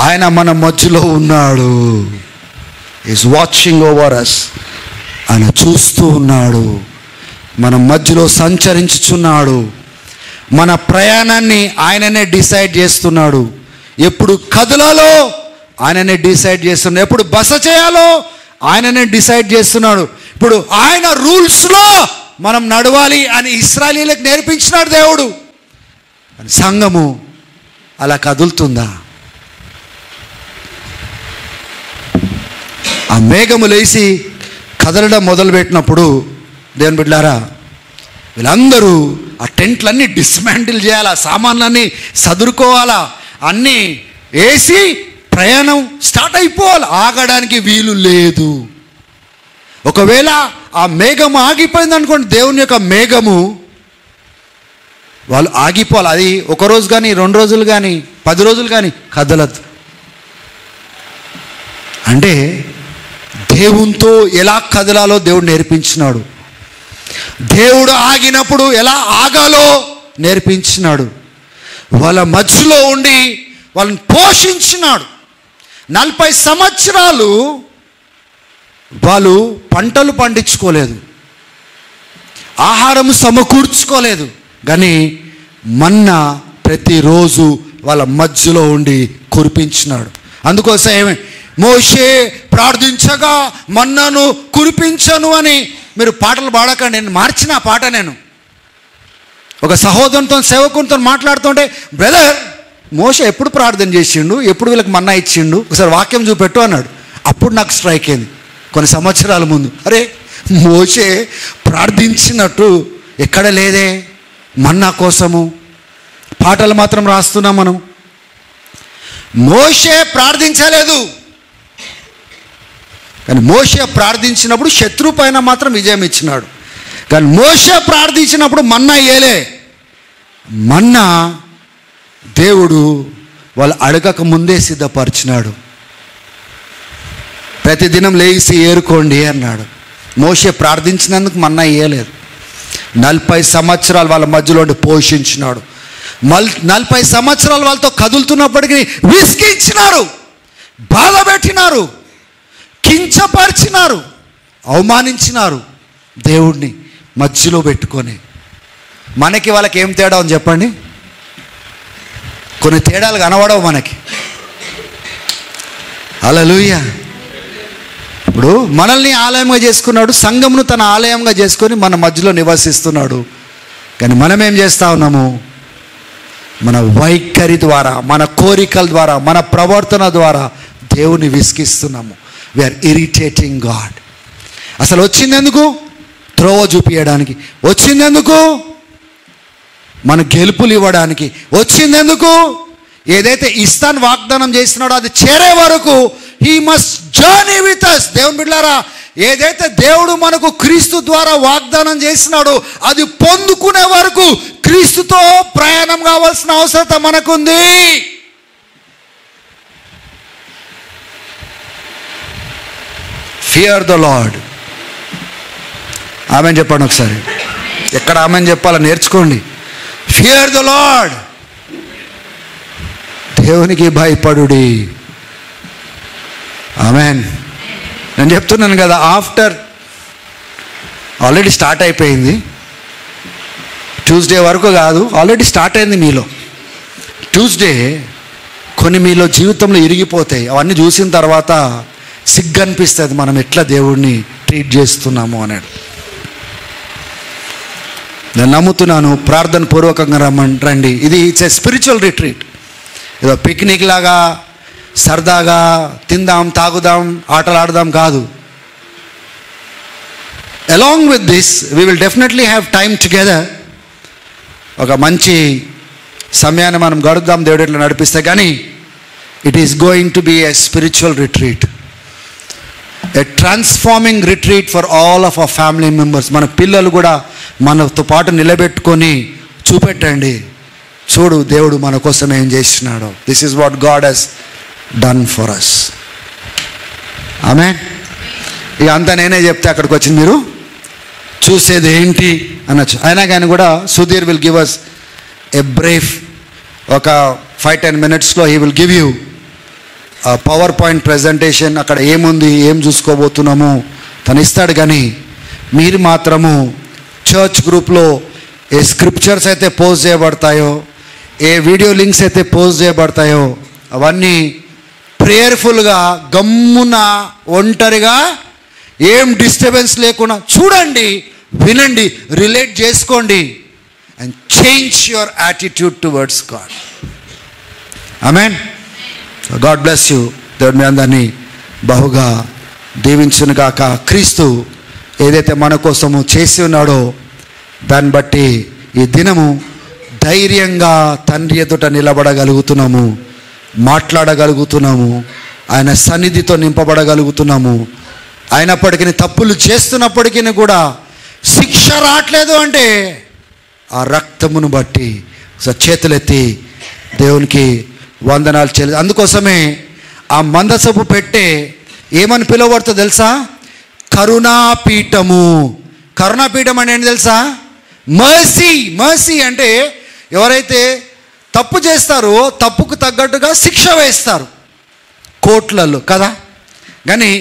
ఆయన మన మధ్యలో ఉన్నాడు. Is watching over us. ఆయన చూస్తూ ఉన్నాడు, మన మధ్యలో సంచరించుచున్నాడు. మన ప్రయాణాన్ని ఆయననే డిసైడ్ చేస్తున్నాడు. ఎప్పుడు కదలాలో ఆయననే డిసైడ్ చేస్తున్నాడు. ఎప్పుడు బస చేయాలో ఆయననే డిసైడ్ చేస్తున్నాడు. ఇప్పుడు ఆయన రూల్స్లో మనం నడవాలి అని ఇశ్రాయేలీయులకు నేర్పించినాడు దేవుడు. సంఘము అలా కదులుతుందా? ఆ మేఘము లేచి కదలడం మొదలుపెట్టినప్పుడు దేవుని బిడ్డలారా, వీళ్ళందరూ ఆ టెంట్లన్నీ డిస్మాంటిల్ చేయాలా, సామాన్లన్నీ సదురుకోవాలా, అన్నీ వేసి ప్రయాణం స్టార్ట్ అయిపోవాలి. ఆగడానికి వీలు లేదు. ఒకవేళ ఆ మేఘం ఆగిపోయింది అనుకోండి, దేవుని యొక్క మేఘము, వాళ్ళు ఆగిపోవాలి. అది 1 రోజు కానీ 2 రోజులు కానీ 10 రోజులు కానీ కదలదు. అంటే దేవునితో ఎలా కదలాలో దేవుడు నేర్పించినాడు. దేవుడు ఆగినప్పుడు ఎలా ఆగాలో నేర్పించినాడు. వాళ్ళ మధ్యలో ఉండి వాళ్ళని పోషించినాడు. 40 సంవత్సరాలు వాళ్ళు పంటలు పండించుకోలేదు, ఆహారం సమకూర్చుకోలేదు, కానీ మన్నా ప్రతిరోజు వాళ్ళ మధ్యలో ఉండి కురిపించినాడు. అందుకోసం మోషే ప్రార్థించగా మన్నాను కురిపించను అని మీరు పాటలు పాడకండి. నేను మార్చిన ఆ పాట. నేను ఒక సహోదరునితో సేవకునితో మాట్లాడుతుంటే, బ్రదర్ మోషే ఎప్పుడు ప్రార్థన చేసిండు, ఎప్పుడు వీళ్ళకి మన్నా ఇచ్చిండు, ఒకసారి వాక్యం చూపెట్టు అన్నాడు. అప్పుడు నాకు స్ట్రైక్ అయింది కొన్ని సంవత్సరాల ముందు. అరే, మోషే ప్రార్థించినట్టు ఎక్కడ లేదే మన్నా కోసము. పాటలు మాత్రం రాస్తున్నాం మనం. మోషే ప్రార్థించలేదు, కానీ మోషే ప్రార్థించినప్పుడు శత్రు పైన మాత్రం విజయం ఇచ్చినాడు. కానీ మోషే ప్రార్థించినప్పుడు మన్నా ఇయ్యలే. మన్నా దేవుడు వాళ్ళు అడగక ముందే సిద్ధపరిచినాడు. ప్రతిదినం లేచి ఏరుకోండి అన్నాడు. మోషే ప్రార్థించినందుకు మన్నా ఇయ్యలేదు. 40 సంవత్సరాలు వాళ్ళ మధ్యలో పోషించినాడు. 40 సంవత్సరాలు వాళ్ళతో కదులుతున్నప్పటికీ విసిగించినారు, బాధ పెట్టినారు, కించపరిచినారు, అవమానించినారు. దేవుడిని మధ్యలో పెట్టుకొని. మనకి వాళ్ళకి ఏం తేడా అని చెప్పండి? కొన్ని తేడాలు కనబడవు మనకి. హల్లెలూయా. ఇప్పుడు మనల్ని ఆలయంగా చేసుకున్నాడు, సంఘమును తన ఆలయంగా చేసుకొని మన మధ్యలో నివసిస్తున్నాడు. కానీ మనం ఏం చేస్తూ ఉన్నాము? మన వైఖరి ద్వారా, మన కోరికల ద్వారా, మన ప్రవర్తన ద్వారా దేవుని విసిగిస్తున్నాము. We are irritating God. అసలు వచ్చిందెందుకు? త్రోవ చూపించడానికి. వచ్చిందెందుకు? మన గెలుపులు ఇవ్వడానికి. వచ్చిందెందుకు? ఏదైతే ఇస్తాను వాగ్దానం చేస్తున్నాడో అది చేరే వరకు he must journey with us. దేవుని బిడ్డలారా, ఏదైతే దేవుడు మనకు క్రీస్తు ద్వారా వాగ్దానం చేసినాడో అది పొందుకునే వరకు క్రీస్తుతో ప్రయాణం కావాల్సిన అవసరత మనకుంది. Fear the lord. ఆమెన్ చెప్పండి ఒకసారి. ఎక్కడ ఆమెన్ చెప్పాలో నేర్చుకోండి. ఫియర్ ద లార్డ్, దేవునికి భయపడుడి. ఆమెన్. నేను చెప్తున్నాను కదా, ఆఫ్టర్ ఆల్రెడీ స్టార్ట్ అయిపోయింది. ట్యూస్డే వరకు కాదు, ఆల్రెడీ స్టార్ట్ అయింది మీలో. ట్యూస్డే కొన్ని మీలో జీవితంలో ఇరిగిపోతాయి. అవన్నీ చూసిన తర్వాత సిగ్గు అనిపిస్తుంది, మనం ఎట్లా దేవుడిని ట్రీట్ చేస్తున్నాము అనేది. నేను నమ్ముతున్నాను, ప్రార్థన పూర్వకంగా రండి. ఇది ఇట్స్ ఏ స్పిరిచువల్ రిట్రీట్. ఏదో పిక్నిక్ లాగా సరదాగా తిందాం, తాగుదాం, ఆటలు ఆడదాం కాదు. Along with this we will definitely have time together. ఒక మంచి సమయాన్ని మనం గడుపుదాం దేవుడు ఎట్లా నడిపిస్తే. కానీ it is going to be a spiritual retreat, a transforming retreat for all of our family members. మన పిల్లలు కూడా మనతో పాటు నిలబెట్టుకొని చూపెట్టండి, చూడు దేవుడు మన కోసం ఏం చేస్తున్నాడో. This is what God has done for us. ఆమేన్. ఇక అంతా నేనే చెప్తే అక్కడికి వచ్చి మీరు చూసేది ఏంటి అనొచ్చు. అయినా కానీ కూడా Sudheer will give us a brief. ఒక 5-10 minutesలో he will give you PowerPoint presentation. అక్కడ ఏముంది, ఏం చూసుకోబోతున్నాము తను ఇస్తాడు. కానీ మీరు మాత్రము చర్చ్ గ్రూప్లో ఏ స్క్రిప్చర్స్ అయితే పోస్ట్ చేయబడతాయో, ఏ వీడియో లింక్స్ అయితే పోస్ట్ చేయబడతాయో అవన్నీ ప్రేయర్ఫుల్గా గమ్మున ఒంటరిగా ఏం డిస్టర్బెన్స్ లేకుండా చూడండి, వినండి, రిలేట్ చేసుకోండి. And change your attitude towards God. Amen. God bless you. దేవుడు మీ అందరినీ బహుగా దీవించును గాక. క్రీస్తు ఏదైతే మన కోసము చేసి ఉన్నాడో దాన్ని బట్టి ఈ దినము ధైర్యంగా తండ్రి ఎదుట నిలబడగలుగుతున్నాము, మాట్లాడగలుగుతున్నాము, ఆయన సన్నిధితో నింపబడగలుగుతున్నాము. అయినప్పటికీ తప్పులు చేస్తున్నప్పటికీ కూడా శిక్ష రావట్లేదు అంటే ఆ రక్తమును బట్టి చేతులెత్తి దేవునికి వందనాలు చెల్లి. అందుకోసమే ఆ మందసపు పెట్టే ఏమని పిలువబడుతుందో తెలుసా? కరుణాపీఠము. కరుణాపీఠం అంటే ఏంటి తెలుసా? మర్సీ. మర్సీ అంటే ఎవరైతే తప్పు చేస్తారో తప్పుకు తగ్గట్టుగా శిక్ష వేస్తారు కోర్టులలో కదా. కానీ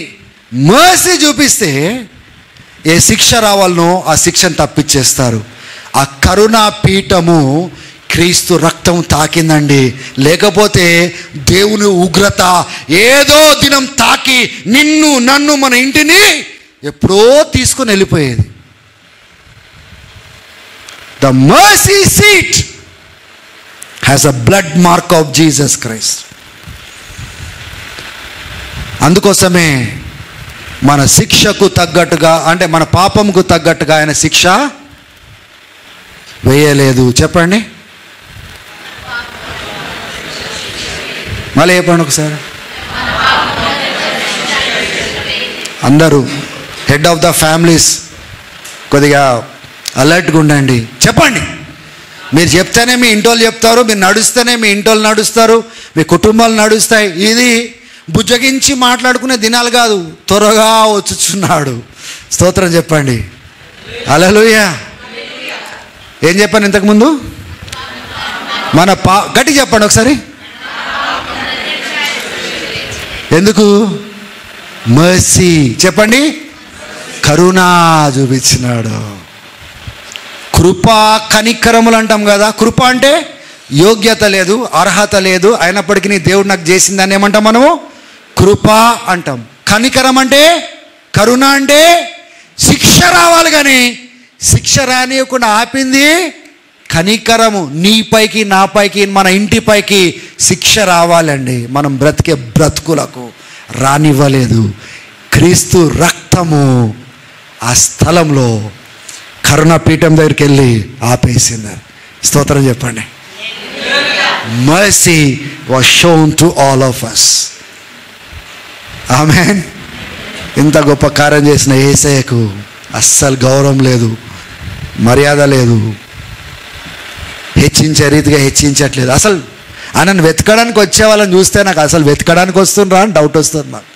మర్సీ చూపిస్తే ఏ శిక్ష రావాలనో ఆ శిక్షను తప్పించేస్తారు. ఆ కరుణాపీఠము క్రీస్తు రక్తం తాకిందండి. లేకపోతే దేవుని ఉగ్రత ఏదో దినం తాకి నిన్ను నన్ను మన ఇంటిని ఎప్పుడో తీసుకుని వెళ్ళిపోయేది. The mercy seat has a blood mark of Jesus Christ. అందుకోసమే మన శిక్షకు తగ్గట్టుగా, అంటే మన పాపముకు తగ్గట్టుగా ఆయన శిక్ష వేయలేదు. చెప్పండి, మళ్ళీ చెప్పండి ఒకసారి. అందరూ హెడ్ ఆఫ్ ద ఫ్యామిలీస్ కొద్దిగా అలర్ట్గా ఉండండి. చెప్పండి. మీరు చెప్తేనే మీ ఇంటోళ్ళు చెప్తారు, మీరు నడుస్తేనే మీ ఇంటోళ్ళు నడుస్తారు, మీ కుటుంబాలు నడుస్తాయి. ఇది బుజ్జగించి మాట్లాడుకునే దినాలు కాదు, త్వరగా వచ్చుచున్నాడు. స్తోత్రం చెప్పండి. హల్లెలూయా. ఏం చెప్పాను ఇంతకుముందు? మన గట్టి చెప్పండి ఒకసారి. ఎందుకు? మర్సీ. చెప్పండి. కరుణా చూపించినాడు. కృప కనికరములు అంటాం కదా. కృప అంటే యోగ్యత లేదు, అర్హత లేదు, అయినప్పటికీ దేవుడు నాకు చేసిందని ఏమంటాం మనము? కృప అంటాం. కనికరం అంటే, కరుణ అంటే శిక్ష రావాలి, కానీ శిక్ష రానియకుండా ఆపింది కనికరము. నీపైకి నాపైకి మన ఇంటిపైకి శిక్ష రావాలండి. మనం బ్రతికే బ్రతుకులకు రానివ్వలేదు. క్రీస్తు రక్తము ఆ స్థలంలో కరుణాపీఠం దగ్గరికి వెళ్ళి ఆపేసింది. స్తోత్రం చెప్పండి. Mercy was shown to all of us. ఆమేన్. ఇంత గొప్ప కార్యం చేసిన యేసయ్యకు అస్సలు గౌరవం లేదు, మర్యాద లేదు, హెచ్చించే రీతిగా హెచ్చించట్లేదు. అసలు ఆయనను వెతకడానికి వచ్చే వాళ్ళని చూస్తే నాకు అసలు వెతకడానికి వస్తుండ్రా అని డౌట్ వస్తుంది నాకు.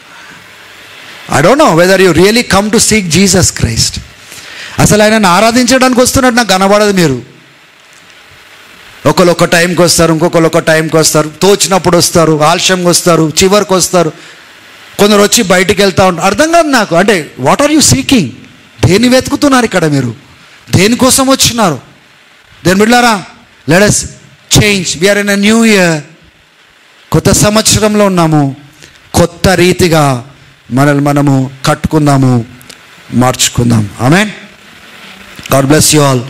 I don't know whether you really come to seek Jesus Christ. అసలు ఆయనను ఆరాధించడానికి వస్తున్నట్టు నాకు కనబడదు. మీరు ఒకళ్ళు ఒక టైంకి వస్తారు, ఇంకొకళ్ళు ఒక టైంకి వస్తారు, తోచినప్పుడు వస్తారు, ఆలస్యంగా వస్తారు, చివరికి వస్తారు, కొందరు వచ్చి బయటికి వెళ్తూ ఉంటారు. అర్థం కాదు నాకు. అంటే వాట్ ఆర్ యూ సీకింగ్? దేన్ని వెతుకుతున్నారు ఇక్కడ? మీరు దేనికోసం వచ్చినారు? దేని బిడ్డలారా, let us change. We're in a new year. కొత్త సంవత్సరంలో ఉన్నాము. కొత్త రీతిగా మనల్ని మనము కట్టుకుందాము, మార్చుకుందాం. ఆమేన్. God bless you all.